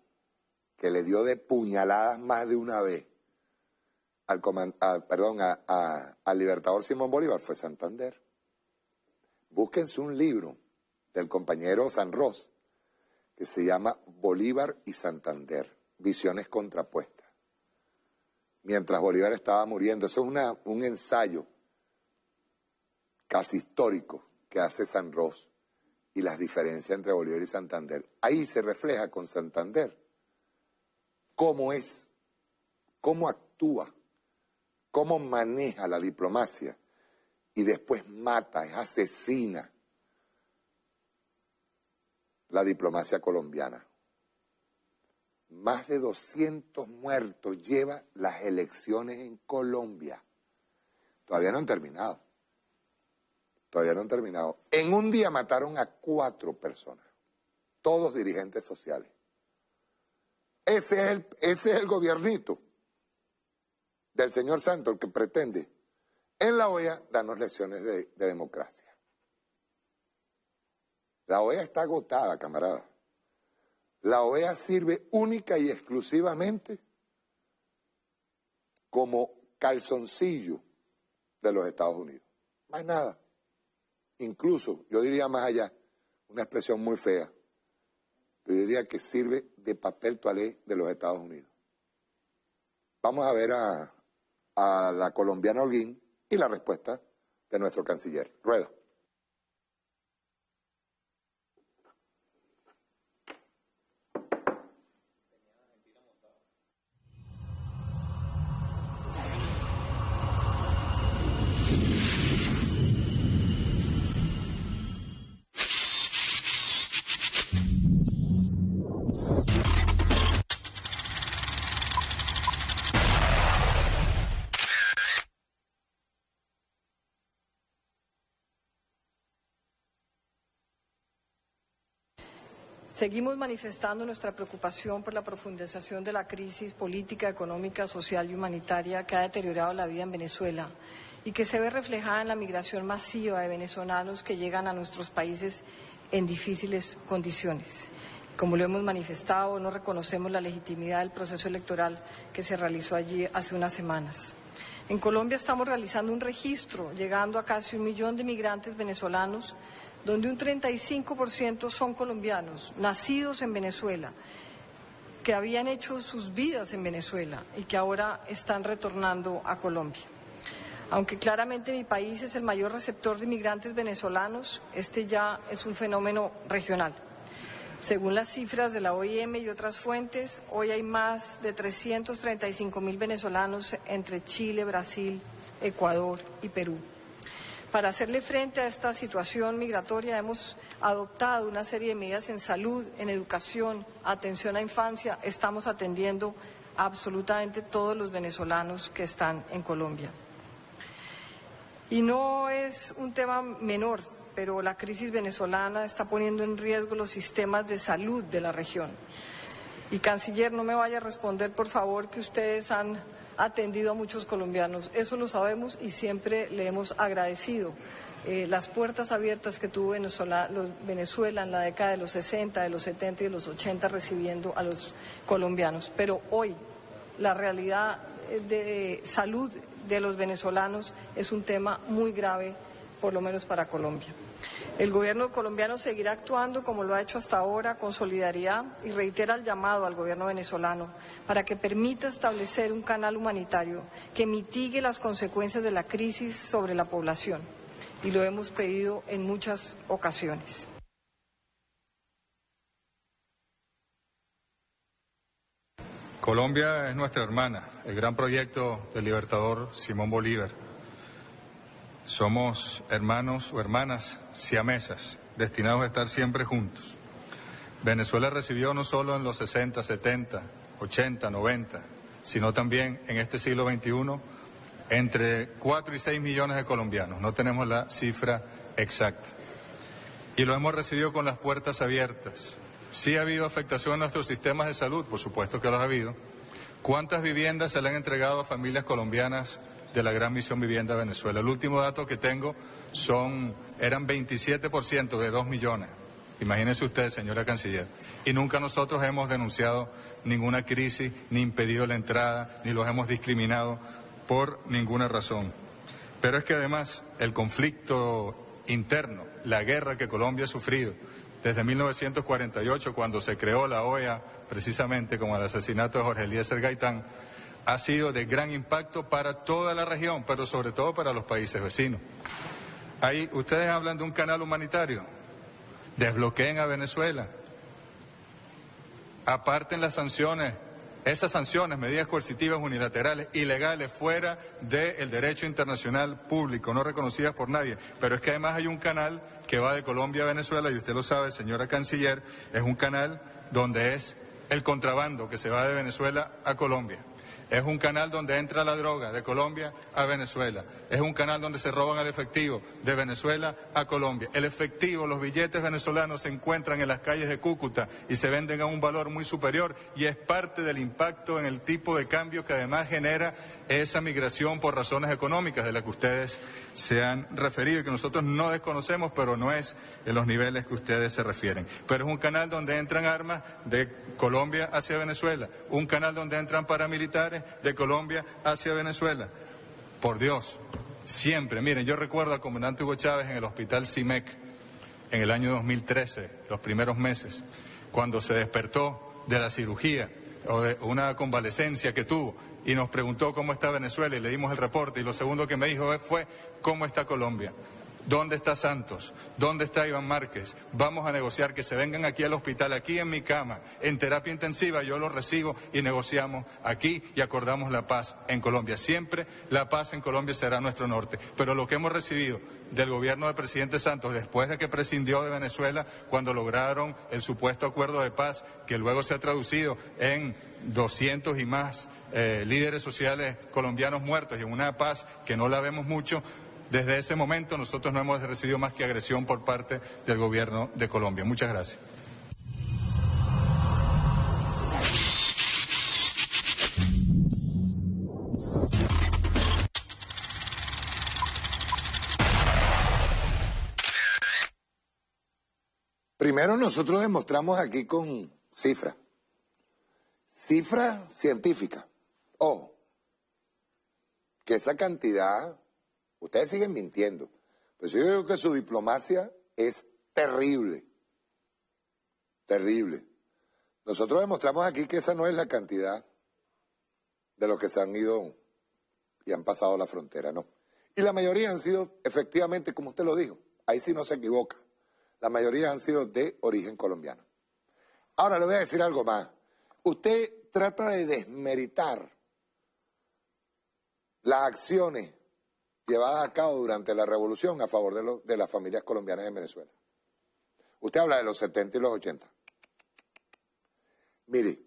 que le dio de puñaladas más de una vez al libertador Simón Bolívar, fue Santander. Búsquense un libro del compañero Sanros que se llama Bolívar y Santander, visiones contrapuestas. Mientras Bolívar estaba muriendo, eso es un ensayo casi histórico que hace Sanros y las diferencias entre Bolívar y Santander. Ahí se refleja con Santander cómo es, cómo actúa, cómo maneja la diplomacia y después mata, es asesina la diplomacia colombiana. Más de 200 muertos lleva las elecciones en Colombia. Todavía no han terminado. En un día mataron a 4 personas, todos dirigentes sociales. Ese es el gobiernito del señor Santos, el que pretende en la OEA darnos lecciones de democracia. La OEA está agotada, camarada. La OEA sirve única y exclusivamente como calzoncillo de los Estados Unidos. Más nada. Incluso, yo diría más allá, una expresión muy fea, yo diría que sirve de papel toalé de los Estados Unidos. Vamos a ver a la colombiana Holguín y la respuesta de nuestro canciller. Rueda.
Seguimos manifestando nuestra preocupación por la profundización de la crisis política, económica, social y humanitaria que ha deteriorado la vida en Venezuela y que se ve reflejada en la migración masiva de venezolanos que llegan a nuestros países en difíciles condiciones. Como lo hemos manifestado, no reconocemos la legitimidad del proceso electoral que se realizó allí hace unas semanas. En Colombia estamos realizando un registro, llegando a casi 1 millón de migrantes venezolanos, donde un 35% son colombianos, nacidos en Venezuela, que habían hecho sus vidas en Venezuela y que ahora están retornando a Colombia. Aunque claramente mi país es el mayor receptor de migrantes venezolanos, este ya es un fenómeno regional. Según las cifras de la OIM y otras fuentes, hoy hay más de 335.000 venezolanos entre Chile, Brasil, Ecuador y Perú. Para hacerle frente a esta situación migratoria hemos adoptado una serie de medidas en salud, en educación, atención a infancia. Estamos atendiendo a absolutamente todos los venezolanos que están en Colombia. Y no es un tema menor, pero la crisis venezolana está poniendo en riesgo los sistemas de salud de la región. Y canciller, no me vaya a responder, por favor, que ustedes han atendido a muchos colombianos. Eso lo sabemos y siempre le hemos agradecido las puertas abiertas que tuvo Venezuela en la década de los 60, de los 70 y de los 80 recibiendo a los colombianos. Pero hoy la realidad de salud de los venezolanos es un tema muy grave, por lo menos para Colombia. El gobierno colombiano seguirá actuando como lo ha hecho hasta ahora con solidaridad y reitera el llamado al gobierno venezolano para que permita establecer un canal humanitario que mitigue las consecuencias de la crisis sobre la población, y lo hemos pedido en muchas ocasiones.
Colombia es nuestra hermana, el gran proyecto del libertador Simón Bolívar. Somos hermanos o hermanas siamesas, destinados a estar siempre juntos. Venezuela recibió no solo en los 60, 70, 80, 90, sino también en este siglo XXI entre 4 y 6 millones de colombianos. No tenemos la cifra exacta. Y lo hemos recibido con las puertas abiertas. Sí ha habido afectación en nuestros sistemas de salud, por supuesto que los ha habido. ¿Cuántas viviendas se le han entregado a familias colombianas de la Gran Misión Vivienda Venezuela? El último dato que tengo eran 27% de 2 millones. Imagínense usted, señora canciller. Y nunca nosotros hemos denunciado ninguna crisis, ni impedido la entrada, ni los hemos discriminado por ninguna razón. Pero es que además el conflicto interno, la guerra que Colombia ha sufrido desde 1948, cuando se creó la OEA, precisamente como el asesinato de Jorge Eliezer Gaitán, ha sido de gran impacto para toda la región, pero sobre todo para los países vecinos. Ahí ustedes hablan de un canal humanitario. Desbloqueen a Venezuela. Aparten las sanciones, esas sanciones, medidas coercitivas unilaterales, ilegales, fuera del derecho internacional público, no reconocidas por nadie. Pero es que además hay un canal que va de Colombia a Venezuela, y usted lo sabe, señora canciller, es un canal donde es el contrabando que se va de Venezuela a Colombia. Es un canal donde entra la droga de Colombia a Venezuela. Es un canal donde se roban el efectivo de Venezuela a Colombia. El efectivo, los billetes venezolanos se encuentran en las calles de Cúcuta y se venden a un valor muy superior, y es parte del impacto en el tipo de cambio que además genera esa migración por razones económicas de las que ustedes se han referido y que nosotros no desconocemos, pero no es en los niveles que ustedes se refieren. Pero es un canal donde entran armas de Colombia hacia Venezuela, un canal donde entran paramilitares de Colombia hacia Venezuela. Por Dios, siempre, miren, yo recuerdo al comandante Hugo Chávez en el hospital CIMEC en el año 2013, los primeros meses, cuando se despertó de la cirugía o de una convalecencia que tuvo, y nos preguntó cómo está Venezuela y le dimos el reporte, y lo segundo que me dijo fue ¿cómo está Colombia? ¿Dónde está Santos? ¿Dónde está Iván Márquez? Vamos a negociar, que se vengan aquí al hospital, aquí en mi cama, en terapia intensiva, yo los recibo y negociamos aquí y acordamos la paz en Colombia. Siempre la paz en Colombia será nuestro norte. Pero lo que hemos recibido del gobierno del presidente Santos, después de que prescindió de Venezuela, cuando lograron el supuesto acuerdo de paz, que luego se ha traducido en 200 y más líderes sociales colombianos muertos y en una paz que no la vemos mucho, desde ese momento nosotros no hemos recibido más que agresión por parte del gobierno de Colombia. Muchas gracias.
Primero nosotros demostramos aquí con cifras científicas. Ojo, que esa cantidad, ustedes siguen mintiendo. Pues yo digo que su diplomacia es terrible. Terrible. Nosotros demostramos aquí que esa no es la cantidad de los que se han ido y han pasado la frontera, no. Y la mayoría han sido, efectivamente, como usted lo dijo, ahí sí no se equivoca, la mayoría han sido de origen colombiano. Ahora le voy a decir algo más. Usted trata de desmeritar las acciones llevadas a cabo durante la revolución a favor de las familias colombianas en Venezuela. Usted habla de los 70 y los 80. Mire,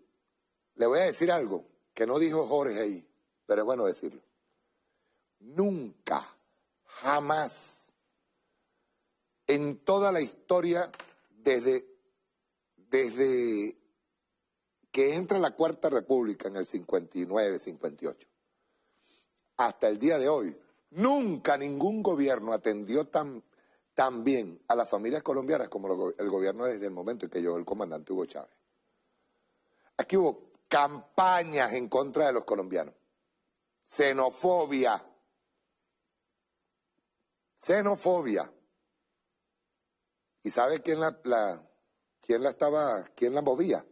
le voy a decir algo que no dijo Jorge ahí, pero es bueno decirlo. Nunca, jamás, en toda la historia, desde que entra la Cuarta República en el 59, 58, hasta el día de hoy, nunca ningún gobierno atendió tan bien a las familias colombianas como el gobierno desde el momento en que llegó el comandante Hugo Chávez. Aquí hubo campañas en contra de los colombianos, xenofobia. ¿Y sabe quién la movía?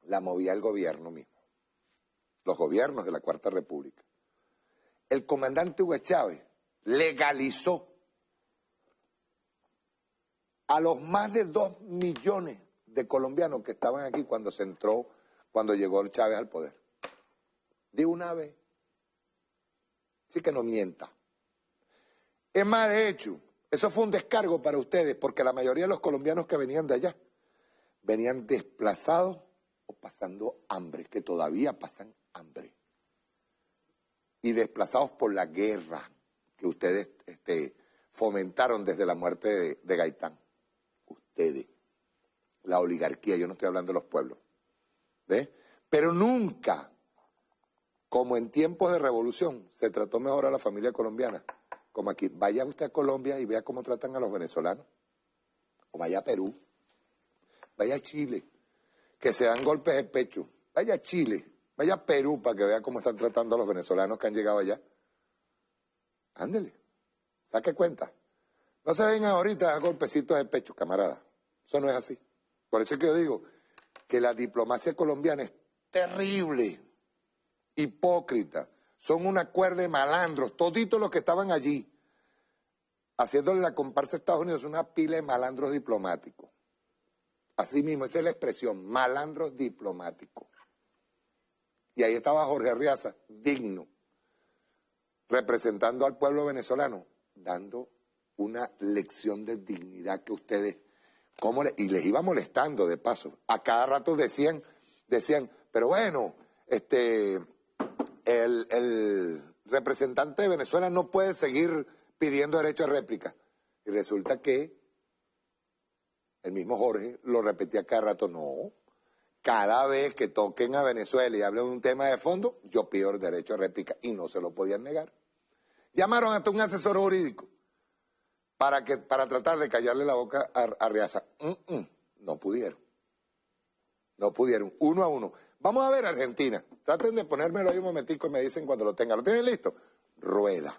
La movía el gobierno mismo, los gobiernos de la Cuarta República. El comandante Hugo Chávez legalizó a los más de 2 millones de colombianos que estaban aquí cuando llegó Chávez al poder. De una vez. Así que no mienta. Es más, de hecho, eso fue un descargo para ustedes, porque la mayoría de los colombianos que venían de allá venían desplazados o pasando hambre, que todavía pasan hambre. Y desplazados por la guerra que ustedes fomentaron desde la muerte de Gaitán. Ustedes, la oligarquía, yo no estoy hablando de los pueblos. ¿Ves? Pero nunca, como en tiempos de revolución, se trató mejor a la familia colombiana. Como aquí, vaya usted a Colombia y vea cómo tratan a los venezolanos. O vaya a Perú, vaya a Chile, que se dan golpes de pecho. Vaya a Chile, vaya a Perú para que vea cómo están tratando a los venezolanos que han llegado allá. Ándele, saque cuenta. No se vengan ahorita a golpecitos de pecho, camarada. Eso no es así. Por eso es que yo digo que la diplomacia colombiana es terrible, hipócrita. Son una cuerda de malandros, toditos los que estaban allí, haciéndole la comparsa a Estados Unidos, una pila de malandros diplomáticos. Así mismo, esa es la expresión, malandros diplomáticos. Y ahí estaba Jorge Arriaza, digno, representando al pueblo venezolano, dando una lección de dignidad que ustedes, y les iba molestando de paso. A cada rato decían, pero bueno, el representante de Venezuela no puede seguir pidiendo derecho a réplica. Y resulta que el mismo Jorge lo repetía cada rato, no, cada vez que toquen a Venezuela y hablen de un tema de fondo, yo pido el derecho a réplica, y no se lo podían negar. Llamaron hasta un asesor jurídico para tratar de callarle la boca a Arriaza. No pudieron. No pudieron, 1-1. Vamos a ver Argentina. Traten de ponérmelo ahí un momentico y me dicen cuando lo tengan. ¿Lo tienen listo? Rueda.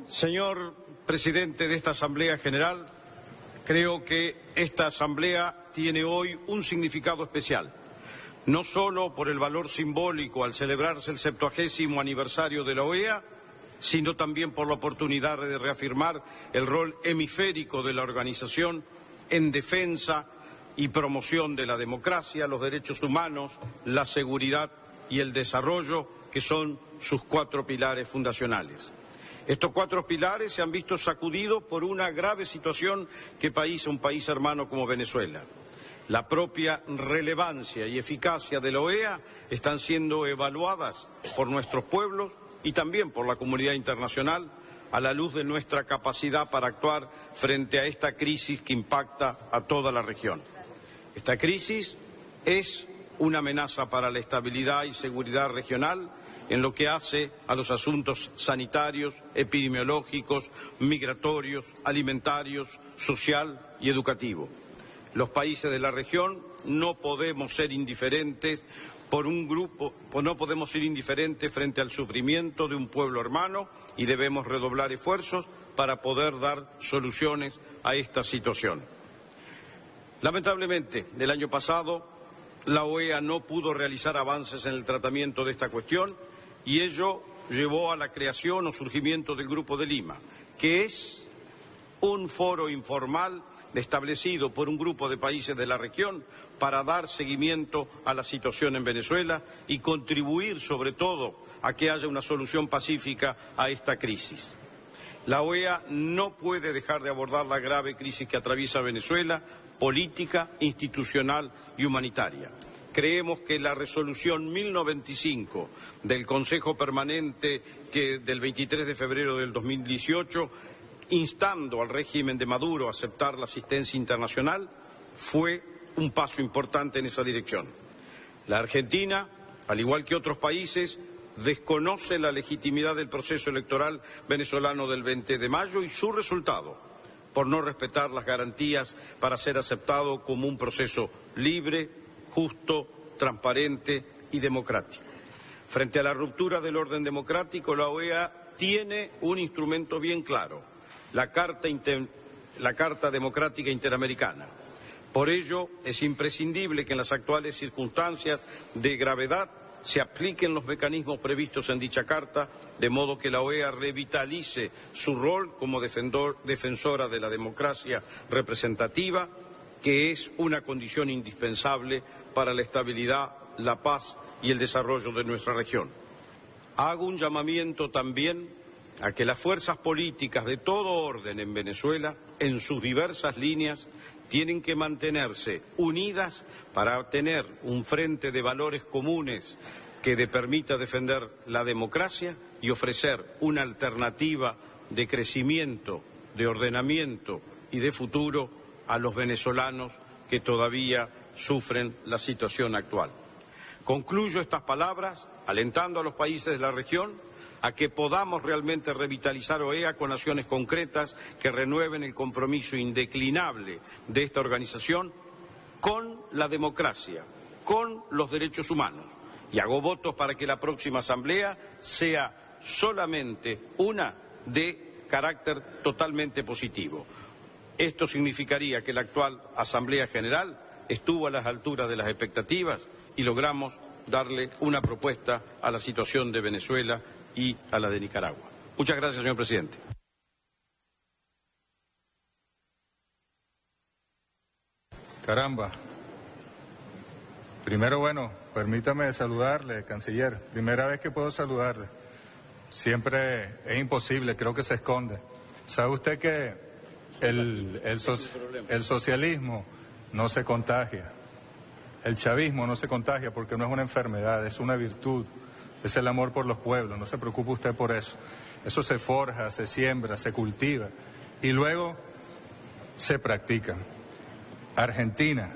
Señor presidente de esta Asamblea General, creo que esta Asamblea tiene hoy un significado especial, no solo por el valor simbólico al celebrarse el 70º aniversario de la OEA, sino también por la oportunidad de reafirmar el rol hemisférico de la organización en defensa y promoción de la democracia, los derechos humanos, la seguridad y el desarrollo, que son sus 4 pilares fundacionales. Estos 4 pilares se han visto sacudidos por una grave situación que país a un país hermano como Venezuela. la propia relevancia y eficacia de la OEA están siendo evaluadas por nuestros pueblos y también por la comunidad internacional a la luz de nuestra capacidad para actuar frente a esta crisis que impacta a toda la región. Esta crisis es una amenaza para la estabilidad y seguridad regional en lo que hace a los asuntos sanitarios, epidemiológicos, migratorios, alimentarios, social y educativo. Los países de la región no podemos ser indiferentes no podemos ser indiferentes frente al sufrimiento de un pueblo hermano y debemos redoblar esfuerzos para poder dar soluciones a esta situación. Lamentablemente, el año pasado la OEA no pudo realizar avances en el tratamiento de esta cuestión y ello llevó a la creación o surgimiento del Grupo de Lima, que es un foro informal establecido por un grupo de países de la región para dar seguimiento a la situación en Venezuela y contribuir sobre todo a que haya una solución pacífica a esta crisis. La OEA no puede dejar de abordar la grave crisis que atraviesa Venezuela, política, institucional y humanitaria. Creemos que la resolución 1095 del Consejo Permanente del 23 de febrero del 2018, instando al régimen de Maduro a aceptar la asistencia internacional, fue un paso importante en esa dirección. La Argentina, al igual que otros países, desconoce la legitimidad del proceso electoral venezolano del 20 de mayo y su resultado, por no respetar las garantías para ser aceptado como un proceso libre, justo, transparente y democrático. Frente a la ruptura del orden democrático, la OEA tiene un instrumento bien claro, la Carta Democrática Interamericana. Por ello, es imprescindible que en las actuales circunstancias de gravedad se apliquen los mecanismos previstos en dicha Carta, de modo que la OEA revitalice su rol como defensora de la democracia representativa, que es una condición indispensable para la estabilidad, la paz y el desarrollo de nuestra región. Hago un llamamiento también a que las fuerzas políticas de todo orden en Venezuela, en sus diversas líneas, tienen que mantenerse unidas para tener un frente de valores comunes que permita defender la democracia y ofrecer una alternativa de crecimiento, de ordenamiento y de futuro a los venezolanos que todavía sufren la situación actual. Concluyo estas palabras alentando a los países de la región a que podamos realmente revitalizar OEA con acciones concretas que renueven el compromiso indeclinable de esta organización con la democracia, con los derechos humanos. Y hago votos para que la próxima asamblea sea solamente una de carácter totalmente positivo. Esto significaría que la actual Asamblea General estuvo a las alturas de las expectativas y logramos darle una propuesta a la situación de Venezuela y a la de Nicaragua. Muchas gracias, señor presidente.
Caramba. Primero, bueno, permítame saludarle, canciller. Primera vez que puedo saludarle. Siempre es imposible, creo que se esconde. ¿Sabe usted que el socialismo no se contagia? El chavismo no se contagia porque no es una enfermedad, es una virtud. Es el amor por los pueblos, no se preocupe usted por eso. Eso se forja, se siembra, se cultiva y luego se practica. Argentina.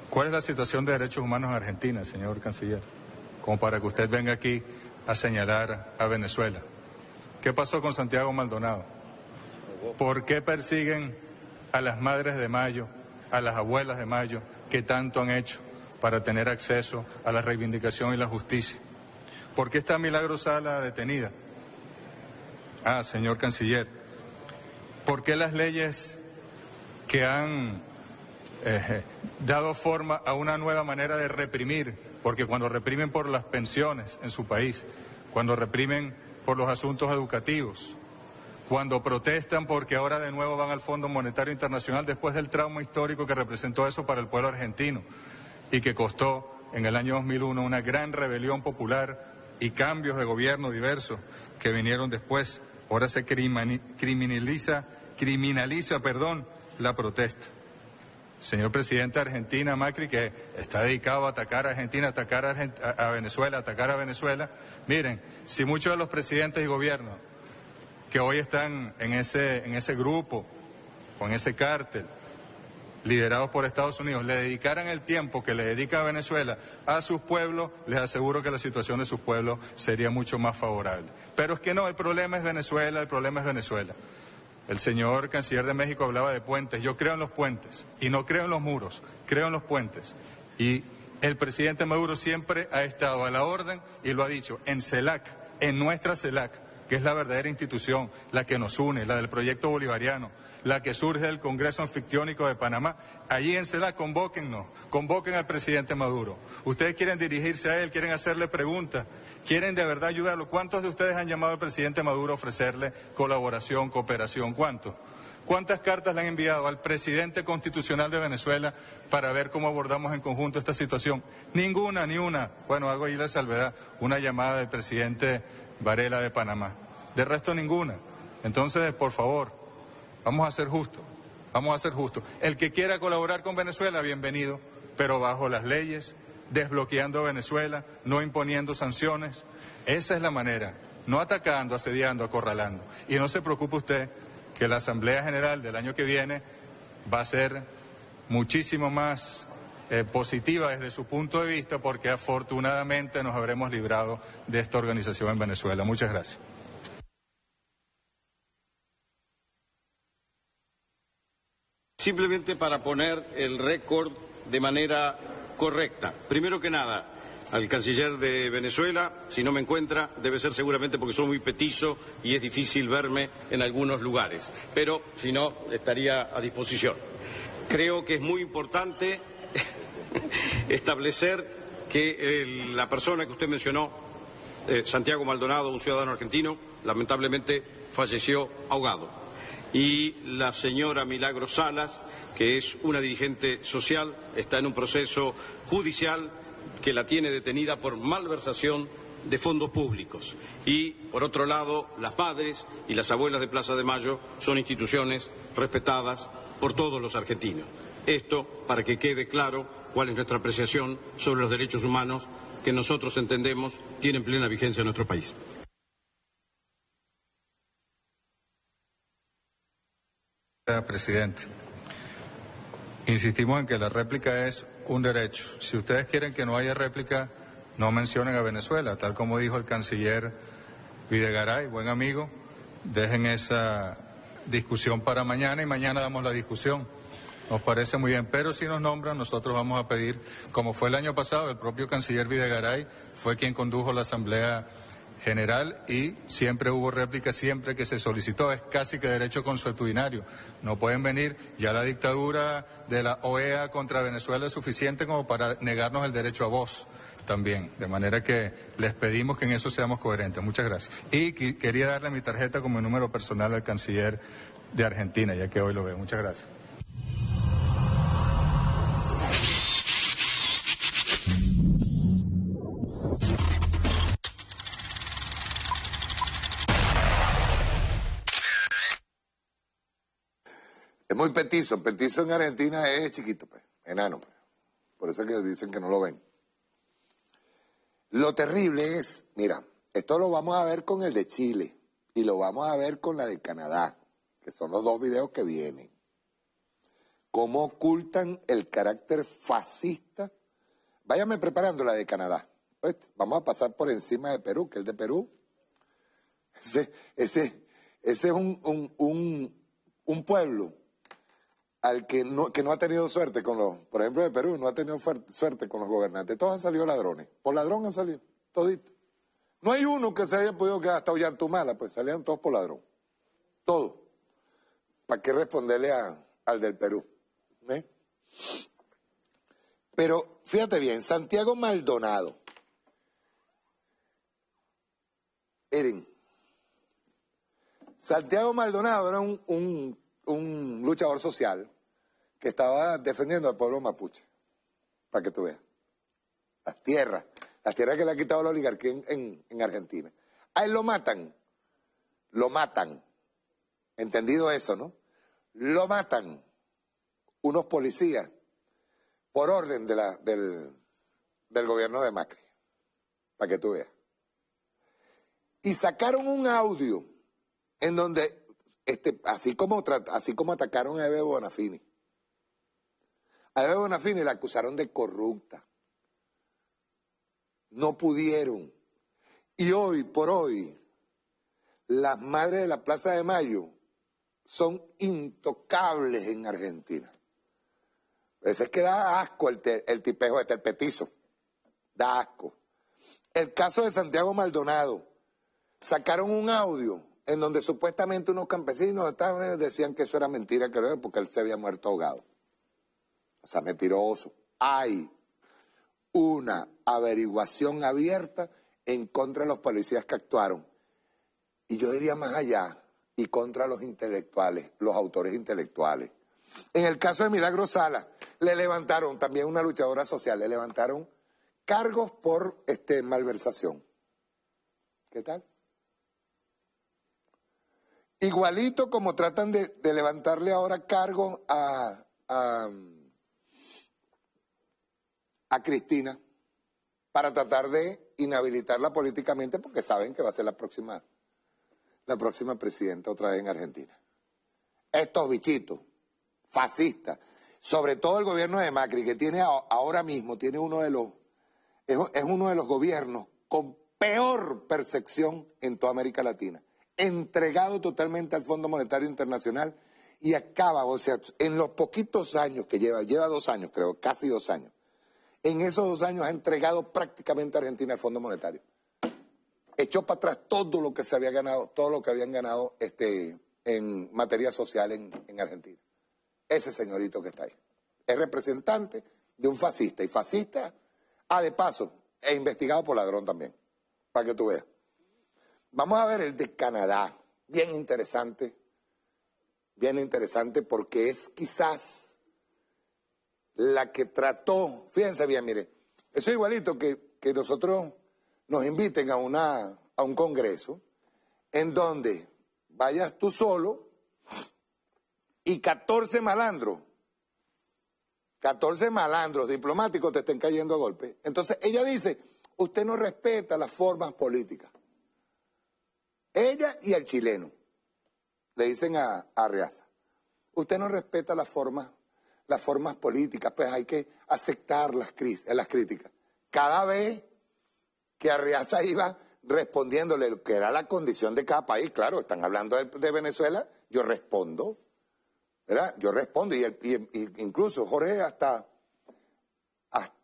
¿Cuál es la situación de derechos humanos en Argentina, señor canciller? Como para que usted venga aquí a señalar a Venezuela. ¿Qué pasó con Santiago Maldonado? ¿Por qué persiguen a las madres de Mayo, a las abuelas de Mayo, que tanto han hecho para tener acceso a la reivindicación y la justicia? ¿Por qué está Milagro Sala detenida? Señor canciller, ¿por qué las leyes que han dado forma a una nueva manera de reprimir? Porque cuando reprimen por las pensiones en su país, cuando reprimen por los asuntos educativos, cuando protestan porque ahora de nuevo van al Fondo Monetario Internacional después del trauma histórico que representó eso para el pueblo argentino, y que costó en el año 2001 una gran rebelión popular y cambios de gobierno diversos que vinieron después. Ahora se criminaliza la protesta. Señor presidente de Argentina, Macri, que está dedicado a atacar a Argentina, atacar a Venezuela, atacar a Venezuela. Miren, si muchos de los presidentes y gobiernos que hoy están en ese grupo, con ese cártel, liderados por Estados Unidos, le dedicaran el tiempo que le dedica a Venezuela a sus pueblos, les aseguro que la situación de sus pueblos sería mucho más favorable. Pero es que no, el problema es Venezuela, el problema es Venezuela. El señor canciller de México hablaba de puentes. Yo creo en los puentes y no creo en los muros, creo en los puentes. Y el presidente Maduro siempre ha estado a la orden y lo ha dicho en CELAC, en nuestra CELAC, que es la verdadera institución, la que nos une, la del proyecto bolivariano, la que surge del Congreso Anfictiónico de Panamá. Allí en CELAC convóquennos, convoquen al presidente Maduro. Ustedes quieren dirigirse a él, quieren hacerle preguntas, quieren de verdad ayudarlo. ¿Cuántos de ustedes han llamado al presidente Maduro a ofrecerle colaboración, cooperación? ¿Cuántos? ¿Cuántas cartas le han enviado al presidente constitucional de Venezuela para ver cómo abordamos en conjunto esta situación? Ninguna, ni una. Bueno, hago ahí la salvedad, una llamada del presidente Varela de Panamá. De resto, ninguna. Entonces, por favor, vamos a ser justos, vamos a ser justos. El que quiera colaborar con Venezuela, bienvenido, pero bajo las leyes, desbloqueando Venezuela, no imponiendo sanciones. Esa es la manera, no atacando, asediando, acorralando. Y no se preocupe usted que la Asamblea General del año que viene va a ser muchísimo más positiva desde su punto de vista, porque afortunadamente nos habremos librado de esta organización en Venezuela. Muchas gracias.
Simplemente para poner el récord de manera correcta. Primero que nada, al canciller de Venezuela, si no me encuentra, debe ser seguramente porque soy muy petizo y es difícil verme en algunos lugares. Pero, si no, estaría a disposición. Creo que es muy importante establecer que la persona que usted mencionó, Santiago Maldonado, un ciudadano argentino, lamentablemente falleció ahogado. Y la señora Milagros Salas, que es una dirigente social, está en un proceso judicial que la tiene detenida por malversación de fondos públicos. Y, por otro lado, las madres y las abuelas de Plaza de Mayo son instituciones respetadas por todos los argentinos. Esto para que quede claro cuál es nuestra apreciación sobre los derechos humanos que nosotros entendemos tienen plena vigencia en nuestro país.
Presidente, insistimos en que la réplica es un derecho. Si ustedes quieren que no haya réplica, no mencionen a Venezuela, tal como dijo el canciller Videgaray, buen amigo. Dejen esa discusión para mañana y mañana damos la discusión. Nos parece muy bien, pero si nos nombran, nosotros vamos a pedir, como fue el año pasado, el propio canciller Videgaray fue quien condujo la Asamblea General y siempre hubo réplica, siempre que se solicitó, es casi que derecho consuetudinario. No pueden venir, ya la dictadura de la OEA contra Venezuela es suficiente como para negarnos el derecho a voz también, de manera que les pedimos que en eso seamos coherentes. Muchas gracias. Y quería darle mi tarjeta como número personal al canciller de Argentina, ya que hoy lo veo. Muchas gracias.
Es muy petizo. Petizo en Argentina es chiquito, pues, enano, pues. Por eso es que dicen que no lo ven. Lo terrible es, mira, esto lo vamos a ver con el de Chile y lo vamos a ver con la de Canadá, que son los dos videos que vienen. Cómo ocultan el carácter fascista. Váyame preparando la de Canadá. Vamos a pasar por encima de Perú, que el de Perú, ese es un pueblo al que no ha tenido suerte con los, por ejemplo de Perú, no ha tenido suerte con los gobernantes. Todos han salido ladrones. Por ladrón han salido, todito. No hay uno que se haya podido quedar hasta Ollantumala, pues salían todos por ladrón. Todos. ¿Para qué responderle al del Perú? ¿Eh? Pero fíjate bien, Santiago Maldonado. Santiago Maldonado era un luchador social que estaba defendiendo al pueblo mapuche, para que tú veas. Las tierras que le ha quitado la oligarquía en Argentina. A él lo matan. Entendido eso, ¿no? Lo matan unos policías por orden del gobierno de Macri, para que tú veas. Y sacaron un audio en donde, así como atacaron a Eve Bonafini. A Eve Bonafini la acusaron de corrupta. No pudieron. Y hoy por hoy, las madres de la Plaza de Mayo son intocables en Argentina. A veces que da asco el tipejo el petizo. Da asco. El caso de Santiago Maldonado. Sacaron un audio en donde supuestamente unos campesinos de Estados Unidos decían que eso era mentira, creo, porque él se había muerto ahogado. O sea, mentiroso. Hay una averiguación abierta en contra de los policías que actuaron. Y yo diría más allá, y contra los intelectuales, los autores intelectuales. En el caso de Milagro Sala, le levantaron, también una luchadora social, le levantaron cargos por malversación. ¿Qué tal? Igualito como tratan de levantarle ahora cargos a Cristina para tratar de inhabilitarla políticamente porque saben que va a ser la próxima presidenta otra vez en Argentina. Estos bichitos fascistas, sobre todo el gobierno de Macri, que tiene ahora mismo, tiene es uno de los gobiernos con peor percepción en toda América Latina, entregado totalmente al Fondo Monetario Internacional y acaba, o sea, en los poquitos años que lleva 2 años creo, casi 2 años, en esos 2 años ha entregado prácticamente a Argentina al Fondo Monetario. Echó para atrás todo lo que se había ganado, todo lo que habían ganado en materia social en Argentina. Ese señorito que está ahí. Es representante de un fascista. Y fascista, de paso, es investigado por ladrón también. Para que tú veas. Vamos a ver el de Canadá. Bien interesante porque es quizás la que trató, fíjense bien, mire, eso es igualito que nosotros nos inviten a un congreso en donde vayas tú solo y 14 malandros diplomáticos te estén cayendo a golpe. Entonces ella dice, usted no respeta las formas políticas. Ella y el chileno le dicen a Arriaza, usted no respeta las formas políticas, pues hay que aceptar las críticas. Cada vez que Arriaza iba respondiéndole lo que era la condición de cada país, claro, están hablando de Venezuela, yo respondo, ¿verdad? Yo respondo y incluso Jorge hasta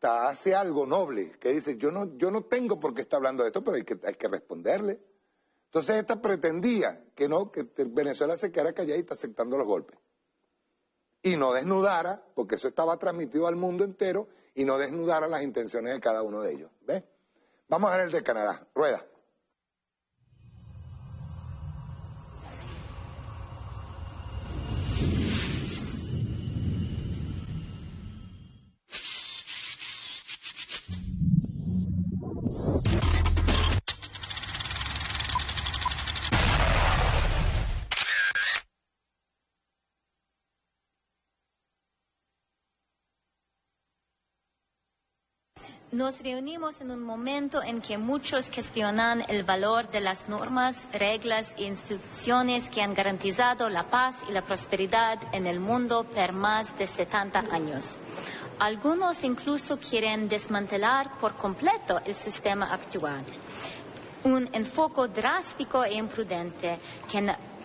hace algo noble, que dice, yo no tengo por qué estar hablando de esto, pero hay que responderle. Entonces esta pretendía que Venezuela se quedara calladita aceptando los golpes. Y no desnudara, porque eso estaba transmitido al mundo entero, y no desnudara las intenciones de cada uno de ellos. ¿Ves? Vamos a ver el de Canadá. Rueda.
Nos reunimos en un momento en que muchos cuestionan el valor de las normas, reglas e instituciones que han garantizado la paz y la prosperidad en el mundo por más de 70 años. Algunos incluso quieren desmantelar por completo el sistema actual. Un enfoque drástico e imprudente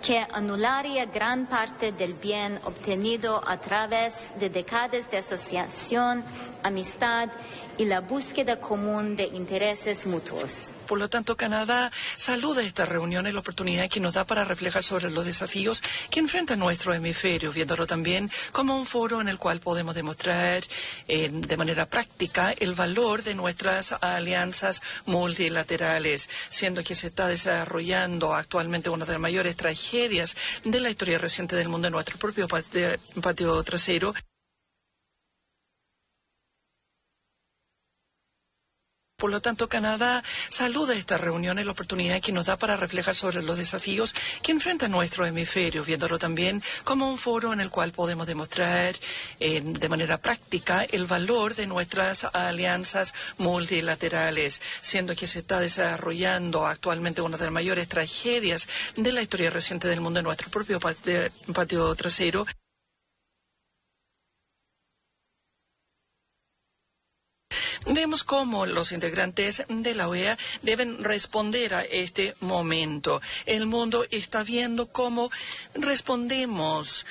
que anularía gran parte del bien obtenido a través de décadas de asociación, amistad y la búsqueda común de intereses mutuos.
Por lo tanto, Canadá saluda esta reunión y la oportunidad que nos da para reflejar sobre los desafíos que enfrenta nuestro hemisferio, viéndolo también como un foro en el cual podemos demostrar de manera práctica el valor de nuestras alianzas multilaterales, siendo que se está desarrollando actualmente una de las mayores tragedias de la historia reciente del mundo en nuestro propio patio trasero. Por lo tanto, Canadá saluda esta reunión y la oportunidad que nos da para reflejar sobre los desafíos que enfrenta nuestro hemisferio, viéndolo también como un foro en el cual podemos demostrar de manera práctica el valor de nuestras alianzas multilaterales, siendo que se está desarrollando actualmente una de las mayores tragedias de la historia reciente del mundo en nuestro propio patio trasero. Vemos cómo los integrantes de la OEA deben responder a este momento. El mundo está viendo cómo respondemos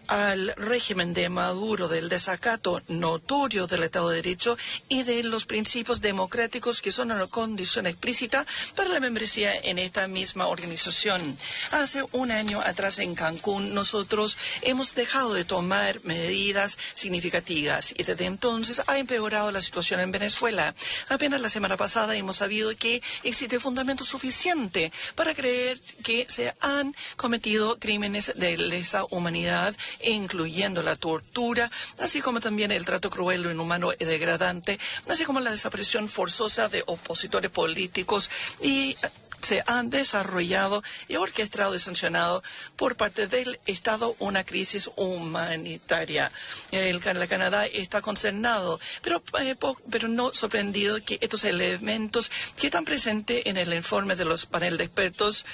al régimen de Maduro, del desacato notorio del Estado de Derecho y de los principios democráticos que son una condición explícita para la membresía en esta misma organización. Hace un año atrás en Cancún nosotros hemos dejado de tomar medidas significativas y desde entonces ha empeorado la situación en Venezuela. Apenas la semana pasada hemos sabido que existe fundamento suficiente para creer que se han cometido crímenes de lesa humanidad, incluyendo la tortura, así como también el trato cruel, inhumano y degradante, así como la desaparición forzosa de opositores políticos, y se han desarrollado y orquestado y sancionado por parte del Estado una crisis humanitaria. La Canadá está concernado, pero no sorprendido que estos elementos que están presentes en el informe de los paneles de expertos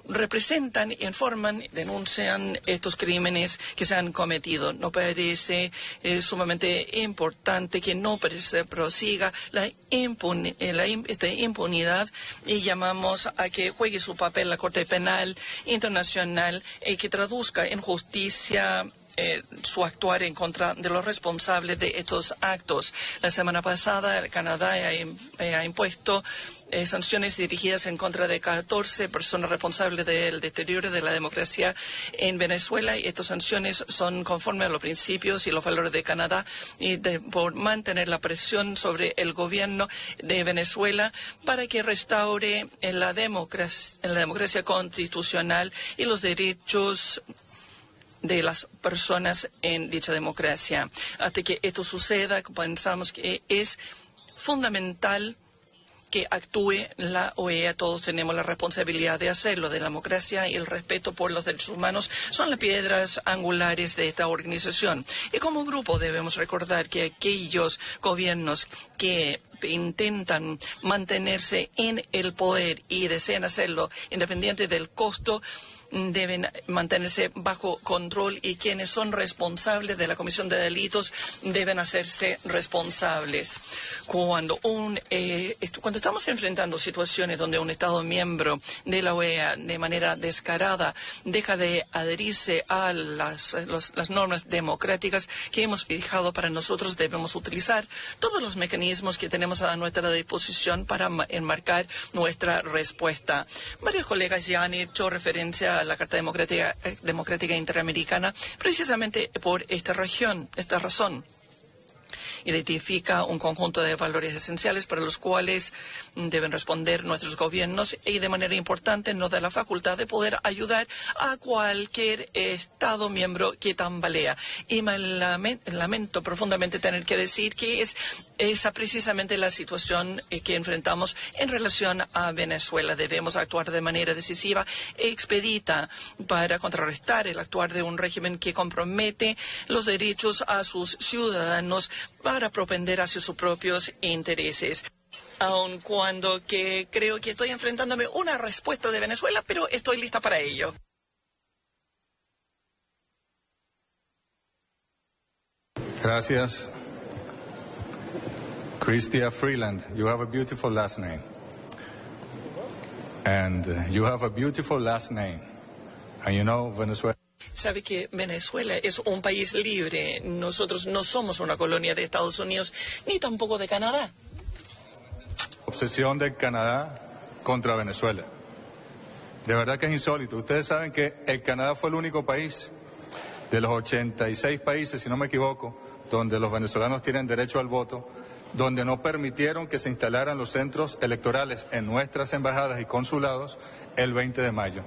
representan, informan, denuncian estos crímenes que se han cometido. No parece sumamente importante que no prosiga la impunidad y llamamos a que juegue su papel la Corte Penal Internacional y que traduzca en justicia su actuar en contra de los responsables de estos actos. La semana pasada, Canadá ha impuesto sanciones dirigidas en contra de 14 personas responsables del deterioro de la democracia en Venezuela, y estas sanciones son conforme a los principios y los valores de Canadá y por mantener la presión sobre el gobierno de Venezuela para que restaure la democracia constitucional y los derechos de las personas en dicha democracia. Hasta que esto suceda, pensamos que es fundamental que actúe la OEA. Todos tenemos la responsabilidad de hacerlo. De la democracia y el respeto por los derechos humanos son las piedras angulares de esta organización. Y como grupo debemos recordar que aquellos gobiernos que intentan mantenerse en el poder y desean hacerlo independiente del costo deben mantenerse bajo control, y quienes son responsables de la comisión de delitos deben hacerse responsables. Cuando estamos enfrentando situaciones donde un Estado miembro de la OEA de manera descarada deja de adherirse a las normas democráticas que hemos fijado para nosotros, debemos utilizar todos los mecanismos que tenemos a nuestra disposición para enmarcar nuestra respuesta. Varios colegas ya han hecho referencia a la Carta Democrática Interamericana precisamente por esta razón. Identifica un conjunto de valores esenciales para los cuales deben responder nuestros gobiernos, y de manera importante nos da la facultad de poder ayudar a cualquier Estado miembro que tambalea. Y me lamento profundamente tener que decir que es esa precisamente la situación que enfrentamos en relación a Venezuela. Debemos actuar de manera decisiva e expedita para contrarrestar el actuar de un régimen que compromete los derechos a sus ciudadanos para propender hacia sus propios intereses. Aun cuando creo que estoy enfrentándome a una respuesta de Venezuela, pero estoy lista para ello.
Gracias. Chrystia Freeland, you have a beautiful last name. And you have a beautiful last name. And you know, Venezuela...
Sabe que Venezuela es un país libre. Nosotros no somos una colonia de Estados Unidos, ni tampoco de Canadá.
Obsesión de Canadá contra Venezuela. De verdad que es insólito. Ustedes saben que el Canadá fue el único país de los 86 países, si no me equivoco, donde los venezolanos tienen derecho al voto, donde no permitieron que se instalaran los centros electorales en nuestras embajadas y consulados el 20 de mayo.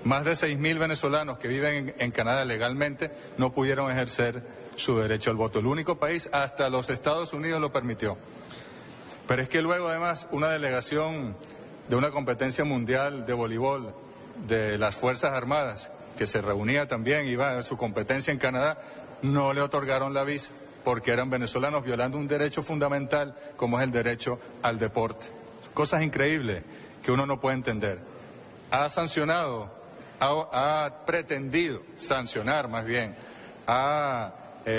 Más de 6.000 venezolanos que viven en Canadá legalmente no pudieron ejercer su derecho al voto. El único país, hasta los Estados Unidos lo permitió. Pero es que luego además una delegación de una competencia mundial de voleibol de las Fuerzas Armadas, que se reunía también, iba a su competencia en Canadá, no le otorgaron la visa porque eran venezolanos violando un derecho fundamental como es el derecho al deporte. Cosas increíbles que uno no puede entender. Ha sancionado, ha pretendido sancionar más bien, ha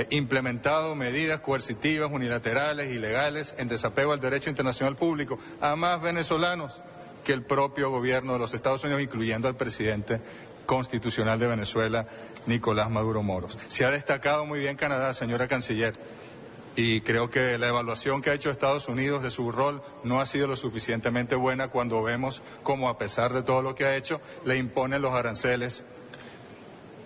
implementado medidas coercitivas, unilaterales, ilegales, en desapego al derecho internacional público a más venezolanos que el propio gobierno de los Estados Unidos, incluyendo al presidente constitucional de Venezuela, Nicolás Maduro Moros. Se ha destacado muy bien Canadá, señora canciller, y creo que la evaluación que ha hecho Estados Unidos de su rol no ha sido lo suficientemente buena cuando vemos cómo, a pesar de todo lo que ha hecho, le imponen los aranceles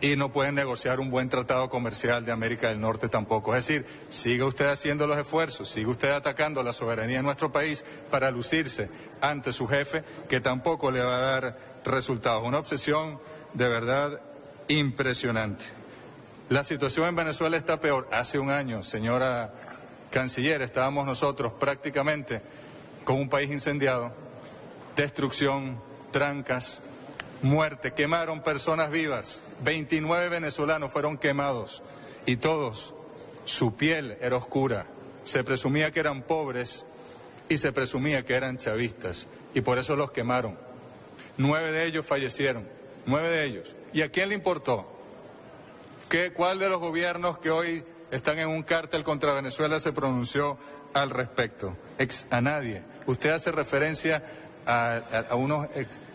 y no pueden negociar un buen tratado comercial de América del Norte tampoco. Es decir, siga usted haciendo los esfuerzos, siga usted atacando la soberanía de nuestro país para lucirse ante su jefe, que tampoco le va a dar resultados. Una obsesión de verdad impresionante. La situación en Venezuela está peor. Hace un año, señora canciller, estábamos nosotros prácticamente con un país incendiado, destrucción, trancas, muerte, quemaron personas vivas, 29 venezolanos fueron quemados y todos, su piel era oscura, se presumía que eran pobres y se presumía que eran chavistas y por eso los quemaron. 9 de ellos fallecieron, 9 de ellos. ¿Y a quién le importó? ¿Cuál de los gobiernos que hoy están en un cártel contra Venezuela se pronunció al respecto? A nadie. Usted hace referencia a unos...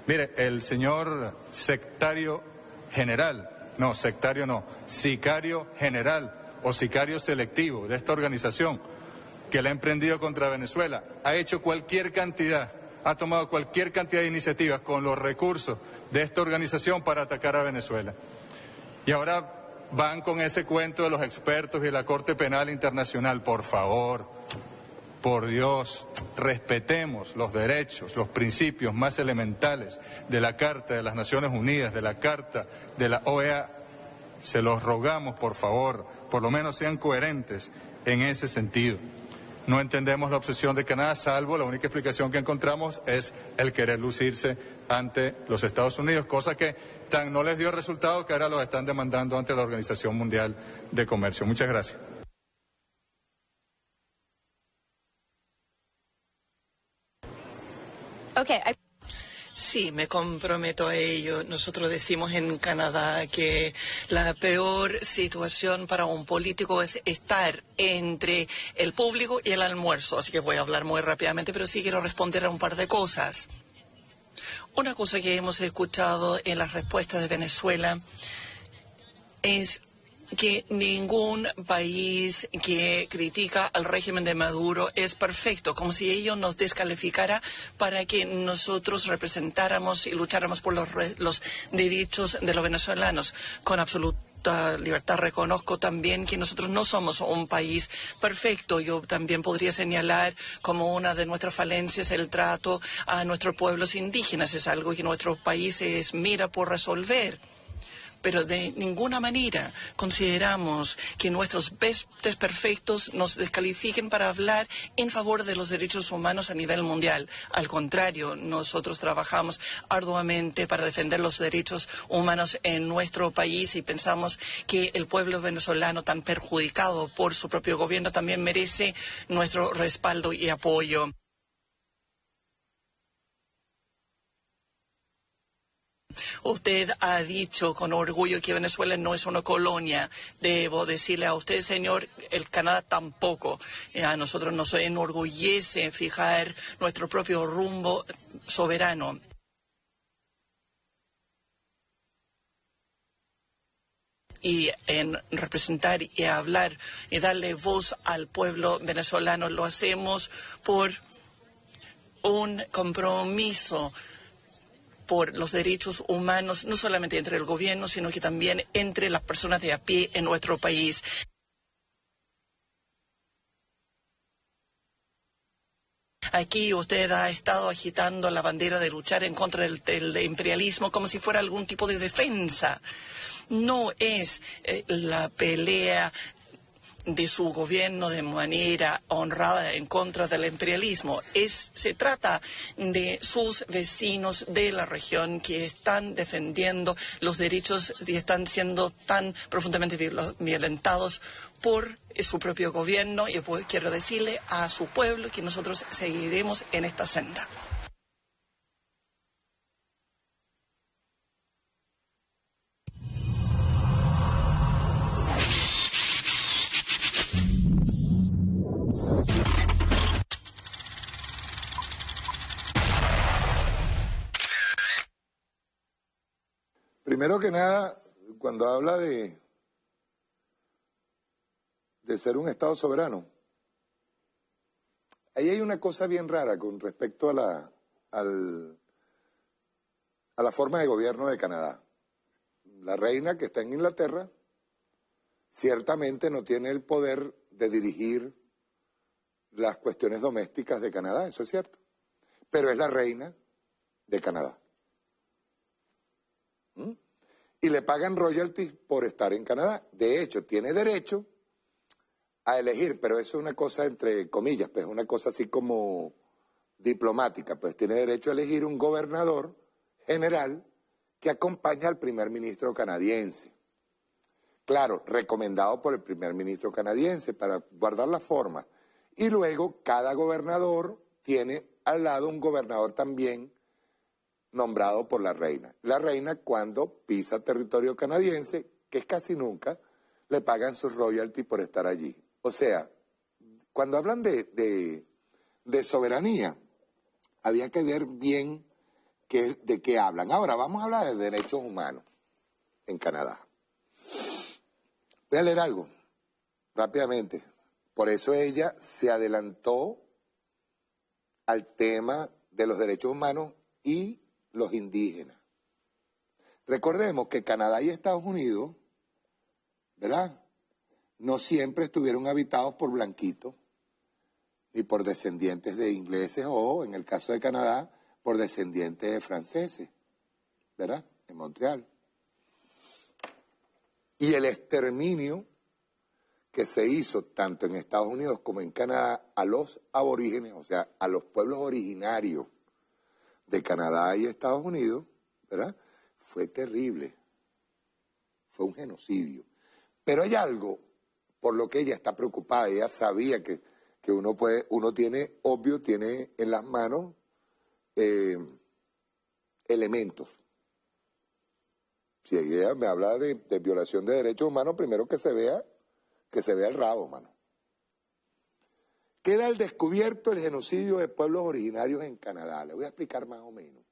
Mire, el señor sicario general o sicario selectivo de esta organización que la ha emprendido contra Venezuela, ha hecho cualquier cantidad, ha tomado cualquier cantidad de iniciativas con los recursos de esta organización para atacar a Venezuela. Y ahora van con ese cuento de los expertos y de la Corte Penal Internacional. Por favor, por Dios, respetemos los derechos, los principios más elementales de la Carta de las Naciones Unidas, de la Carta de la OEA. Se los rogamos, por favor, por lo menos sean coherentes en ese sentido. No entendemos la obsesión de Canadá, salvo la única explicación que encontramos es el querer lucirse ante los Estados Unidos, cosa que tan no les dio resultado que ahora los están demandando ante la Organización Mundial de Comercio. Muchas gracias.
Sí, me comprometo a ello. Nosotros decimos en Canadá que la peor situación para un político es estar entre el público y el almuerzo. Así que voy a hablar muy rápidamente, pero sí quiero responder a un par de cosas. Una cosa que hemos escuchado en las respuestas de Venezuela es que ningún país que critica al régimen de Maduro es perfecto, como si ello nos descalificara para que nosotros representáramos y lucháramos por los derechos de los venezolanos. Con absoluta libertad reconozco también que nosotros no somos un país perfecto. Yo también podría señalar como una de nuestras falencias el trato a nuestros pueblos indígenas. Es algo que nuestro país mira por resolver. Pero de ninguna manera consideramos que nuestros desperfectos nos descalifiquen para hablar en favor de los derechos humanos a nivel mundial. Al contrario, nosotros trabajamos arduamente para defender los derechos humanos en nuestro país y pensamos que el pueblo venezolano, tan perjudicado por su propio gobierno, también merece nuestro respaldo y apoyo. Usted ha dicho con orgullo que Venezuela no es una colonia. Debo decirle a usted, señor, el Canadá tampoco. A nosotros nos enorgullece fijar nuestro propio rumbo soberano. Y en representar y hablar y darle voz al pueblo venezolano lo hacemos por un compromiso por los derechos humanos, no solamente entre el gobierno, sino que también entre las personas de a pie en nuestro país. Aquí usted ha estado agitando la bandera de luchar en contra del imperialismo como si fuera algún tipo de defensa. No es la pelea de su gobierno de manera honrada en contra del imperialismo. Se trata de sus vecinos de la región que están defendiendo los derechos y están siendo tan profundamente violentados por su propio gobierno, y pues quiero decirle a su pueblo que nosotros seguiremos en esta senda.
Primero que nada, cuando habla de ser un Estado soberano, ahí hay una cosa bien rara con respecto a la forma de gobierno de Canadá. La reina, que está en Inglaterra, ciertamente no tiene el poder de dirigir las cuestiones domésticas de Canadá, eso es cierto, pero es la reina de Canadá. Y le pagan royalties por estar en Canadá. De hecho, tiene derecho a elegir, pero eso es una cosa entre comillas, pues una cosa así como diplomática, pues tiene derecho a elegir un gobernador general que acompaña al primer ministro canadiense. Claro, recomendado por el primer ministro canadiense para guardar la forma. Y luego cada gobernador tiene al lado un gobernador también nombrado por la reina. La reina, cuando pisa territorio canadiense, que es casi nunca, le pagan sus royalties por estar allí. O sea, cuando hablan de soberanía, había que ver bien de qué hablan. Ahora, vamos a hablar de derechos humanos en Canadá. Voy a leer algo rápidamente. Por eso ella se adelantó al tema de los derechos humanos y los indígenas. Recordemos que Canadá y Estados Unidos, ¿verdad?, no siempre estuvieron habitados por blanquitos, ni por descendientes de ingleses o, en el caso de Canadá, por descendientes de franceses, ¿verdad?, en Montreal. Y el exterminio que se hizo tanto en Estados Unidos como en Canadá a los aborígenes, o sea, a los pueblos originarios de Canadá y Estados Unidos, ¿verdad?, fue terrible. Fue un genocidio. Pero hay algo por lo que ella está preocupada. Ella sabía que uno tiene en las manos elementos. Si ella me habla de violación de derechos humanos, primero que se vea el rabo, mano. Queda al descubierto el genocidio de pueblos originarios en Canadá. Le voy a explicar más o menos.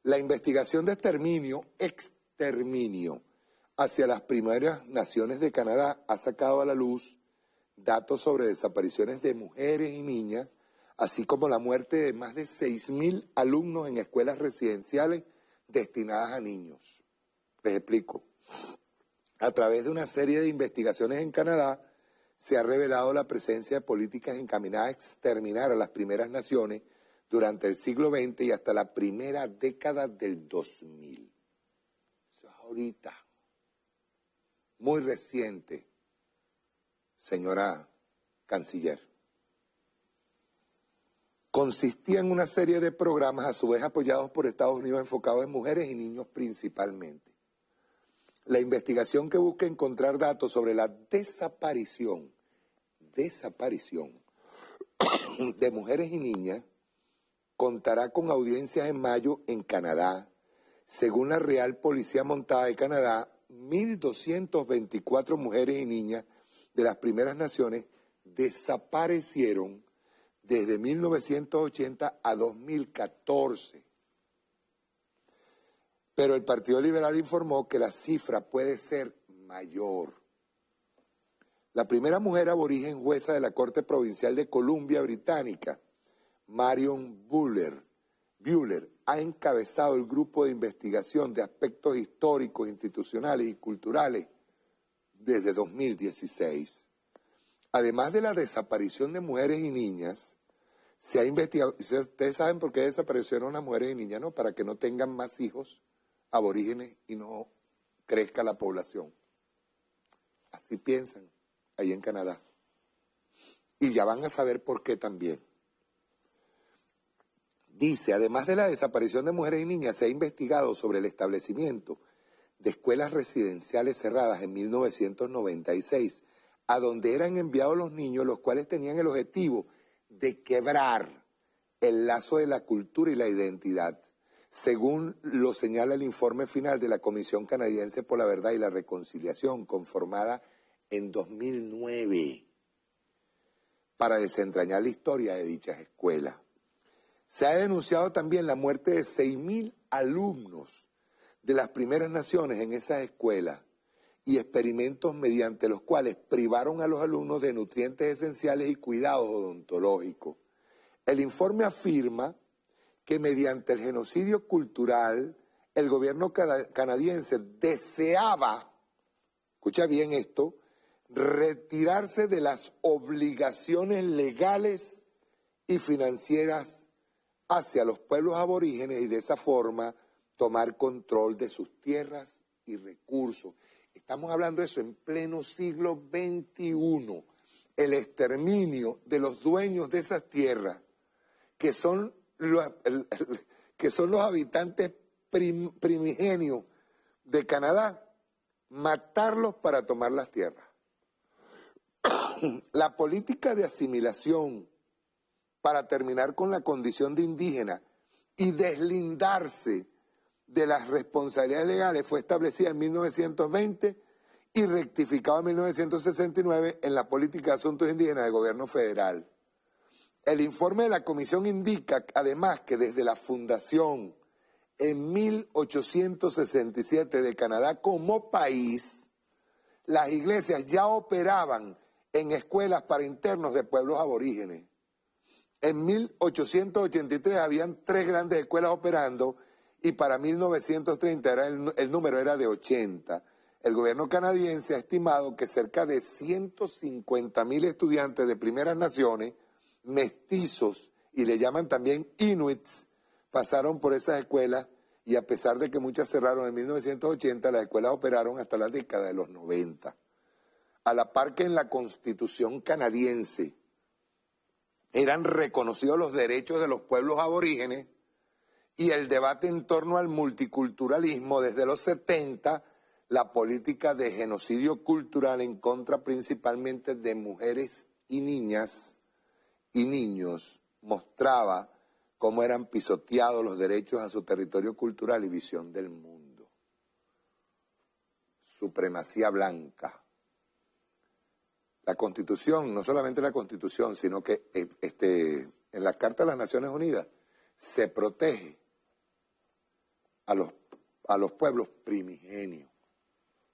La investigación de exterminio hacia las primeras naciones de Canadá ha sacado a la luz datos sobre desapariciones de mujeres y niñas, así como la muerte de más de 6.000 alumnos en escuelas residenciales destinadas a niños. Les explico. A través de una serie de investigaciones en Canadá, se ha revelado la presencia de políticas encaminadas a exterminar a las primeras naciones durante el siglo XX y hasta la primera década del 2000. Eso es ahorita. Muy reciente, señora canciller. Consistía en una serie de programas a su vez apoyados por Estados Unidos enfocados en mujeres y niños principalmente. La investigación que busca encontrar datos sobre la desaparición de mujeres y niñas contará con audiencias en mayo en Canadá. Según la Real Policía Montada de Canadá, 1.224 mujeres y niñas de las primeras naciones desaparecieron desde 1980 a 2014. Pero el Partido Liberal informó que la cifra puede ser mayor. La primera mujer aborigen jueza de la Corte Provincial de Columbia Británica, Marion Buller, ha encabezado el grupo de investigación de aspectos históricos, institucionales y culturales desde 2016. Además de la desaparición de mujeres y niñas, se ha investigado. Ustedes saben por qué desaparecieron las mujeres y niñas, ¿no? Para que no tengan más hijos aborígenes y no crezca la población. Así piensan ahí en Canadá. Y ya van a saber por qué también. Dice, además de la desaparición de mujeres y niñas, se ha investigado sobre el establecimiento de escuelas residenciales cerradas en 1996, a donde eran enviados los niños, los cuales tenían el objetivo de quebrar el lazo de la cultura y la identidad, según lo señala el informe final de la Comisión Canadiense por la Verdad y la Reconciliación, conformada en 2009, para desentrañar la historia de dichas escuelas. Se ha denunciado también la muerte de 6.000 alumnos de las primeras naciones en esas escuelas y experimentos mediante los cuales privaron a los alumnos de nutrientes esenciales y cuidados odontológicos. El informe afirma que mediante el genocidio cultural, el gobierno canadiense deseaba, escucha bien esto, retirarse de las obligaciones legales y financieras hacia los pueblos aborígenes y de esa forma tomar control de sus tierras y recursos. Estamos hablando de eso en pleno siglo XXI, el exterminio de los dueños de esas tierras, que son los habitantes primigenios de Canadá, matarlos para tomar las tierras. La política de asimilación para terminar con la condición de indígena y deslindarse de las responsabilidades legales fue establecida en 1920 y rectificada en 1969 en la Política de Asuntos Indígenas del Gobierno Federal. El informe de la Comisión indica además que desde la fundación en 1867 de Canadá como país, las iglesias ya operaban en escuelas para internos de pueblos aborígenes. En 1883 habían 3 grandes escuelas operando y para 1930 el número era de 80. El gobierno canadiense ha estimado que cerca de 150.000 estudiantes de primeras naciones, mestizos, y le llaman también inuits, pasaron por esas escuelas y a pesar de que muchas cerraron en 1980, las escuelas operaron hasta la década de los 90. A la par que en la Constitución canadiense eran reconocidos los derechos de los pueblos aborígenes y el debate en torno al multiculturalismo desde los 70, la política de genocidio cultural en contra principalmente de mujeres y niñas y niños mostraba cómo eran pisoteados los derechos a su territorio cultural y visión del mundo. Supremacía blanca. La Constitución, no solamente la Constitución, sino que en la Carta de las Naciones Unidas se protege a los pueblos primigenios,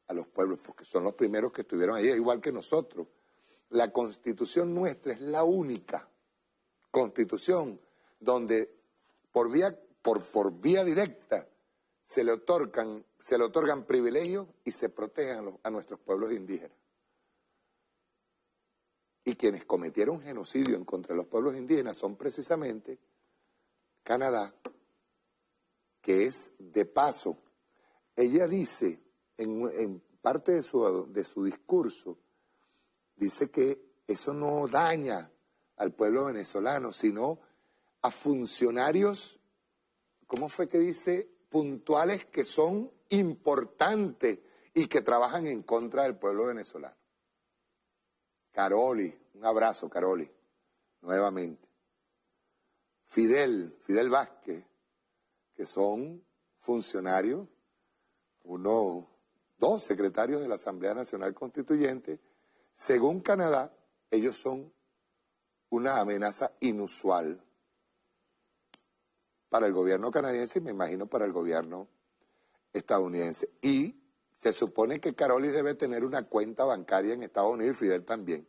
a los pueblos, porque son los primeros que estuvieron allí, igual que nosotros. La Constitución nuestra es la única Constitución donde por vía directa se le otorgan privilegios y se protegen a nuestros pueblos indígenas. Y quienes cometieron genocidio en contra de los pueblos indígenas son precisamente Canadá, que es de paso. Ella dice, en parte de su discurso, dice que eso no daña al pueblo venezolano, sino a funcionarios, ¿cómo fue que dice? Puntuales que son importantes y que trabajan en contra del pueblo venezolano. Caroli, un abrazo, Caroli, nuevamente. Fidel Vázquez, que son funcionarios, dos secretarios de la Asamblea Nacional Constituyente. Según Canadá, ellos son una amenaza inusual para el gobierno canadiense y me imagino para el gobierno estadounidense. Y se supone que Caroli debe tener una cuenta bancaria en Estados Unidos y Fidel también.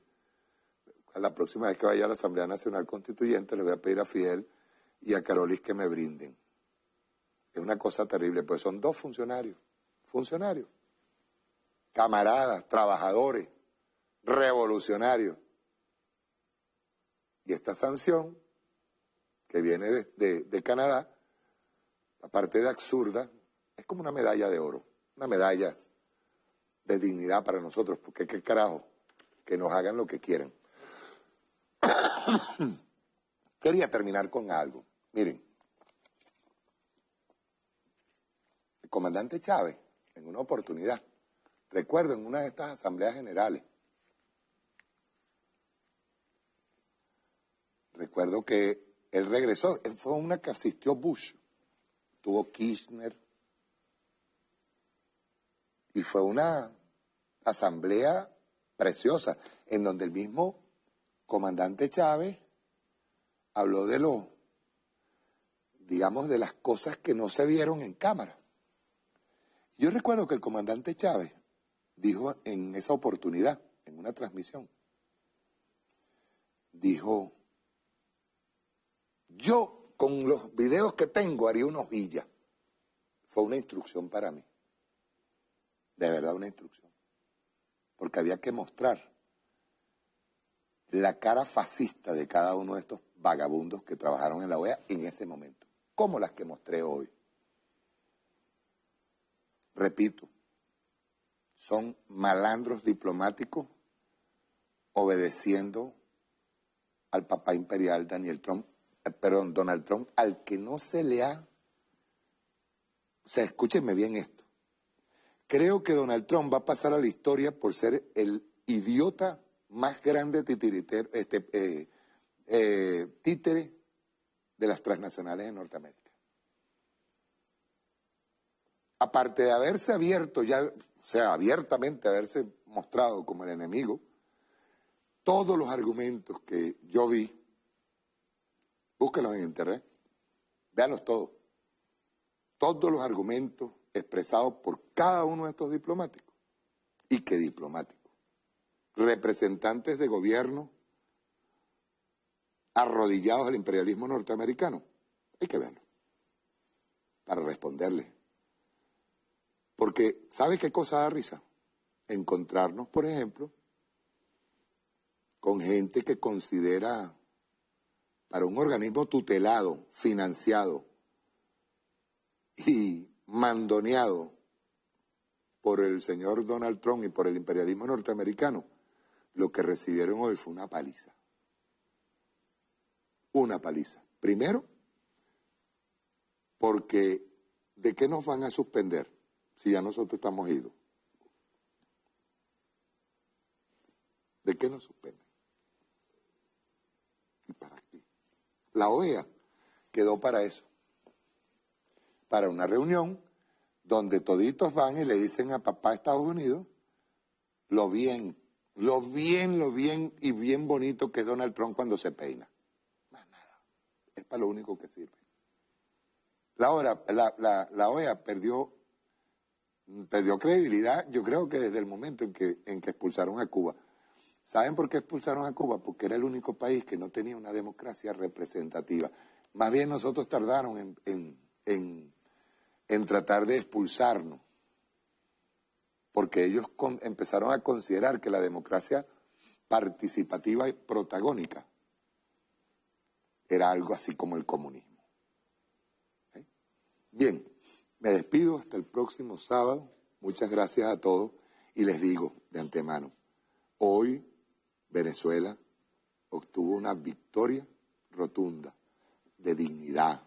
La próxima vez que vaya a la Asamblea Nacional Constituyente le voy a pedir a Fidel y a Caroli que me brinden. Es una cosa terrible, pues son dos funcionarios, camaradas, trabajadores, revolucionarios. Y esta sanción que viene de Canadá, aparte de absurda, es como una medalla de oro, una medalla de dignidad para nosotros, porque qué carajo, que nos hagan lo que quieran. Quería terminar con algo. Miren, el comandante Chávez, en una oportunidad, recuerdo en una de estas asambleas generales, recuerdo que él regresó, fue una que asistió Bush, tuvo Kirchner, y fue una asamblea preciosa, en donde el mismo comandante Chávez habló de digamos, de las cosas que no se vieron en cámara. Yo recuerdo que el comandante Chávez dijo en esa oportunidad, en una transmisión, dijo, yo con los videos que tengo haría una hojilla. Fue una instrucción para mí. De verdad una instrucción. Porque había que mostrar la cara fascista de cada uno de estos vagabundos que trabajaron en la OEA en ese momento, como las que mostré hoy. Repito, son malandros diplomáticos obedeciendo al papá imperial Donald Trump, al que no se le ha... O sea, escúchenme bien esto. Creo que Donald Trump va a pasar a la historia por ser el idiota más grande títere de las transnacionales en Norteamérica. Aparte de haberse abierto ya, o sea, abiertamente haberse mostrado como el enemigo, todos los argumentos que yo vi, búsquenlos en internet, véanlos todos, todos los argumentos expresados por cada uno de estos diplomáticos, y qué diplomáticos, representantes de gobierno arrodillados al imperialismo norteamericano, hay que verlo, para responderle. Porque, ¿sabe qué cosa da risa? Encontrarnos, por ejemplo, con gente que considera para un organismo tutelado, financiado y mandoneado por el señor Donald Trump y por el imperialismo norteamericano, lo que recibieron hoy fue una paliza. Una paliza. Primero, porque ¿de qué nos van a suspender si ya nosotros estamos idos? ¿De qué nos suspenden? ¿Y para qué? La OEA quedó para eso. Para una reunión donde toditos van y le dicen a papá Estados Unidos lo bien y bien bonito que es Donald Trump cuando se peina. Más nada. Es para lo único que sirve. La OEA perdió credibilidad, yo creo que desde el momento en que expulsaron a Cuba. ¿Saben por qué expulsaron a Cuba? Porque era el único país que no tenía una democracia representativa. Más bien nosotros tardaron en tratar de expulsarnos, porque ellos empezaron a considerar que la democracia participativa y protagónica era algo así como el comunismo. Bien, me despido hasta el próximo sábado. Muchas gracias a todos y les digo de antemano, hoy Venezuela obtuvo una victoria rotunda de dignidad.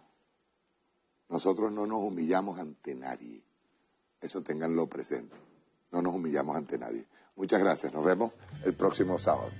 Nosotros no nos humillamos ante nadie. Eso ténganlo presente. No nos humillamos ante nadie. Muchas gracias. Nos vemos el próximo sábado.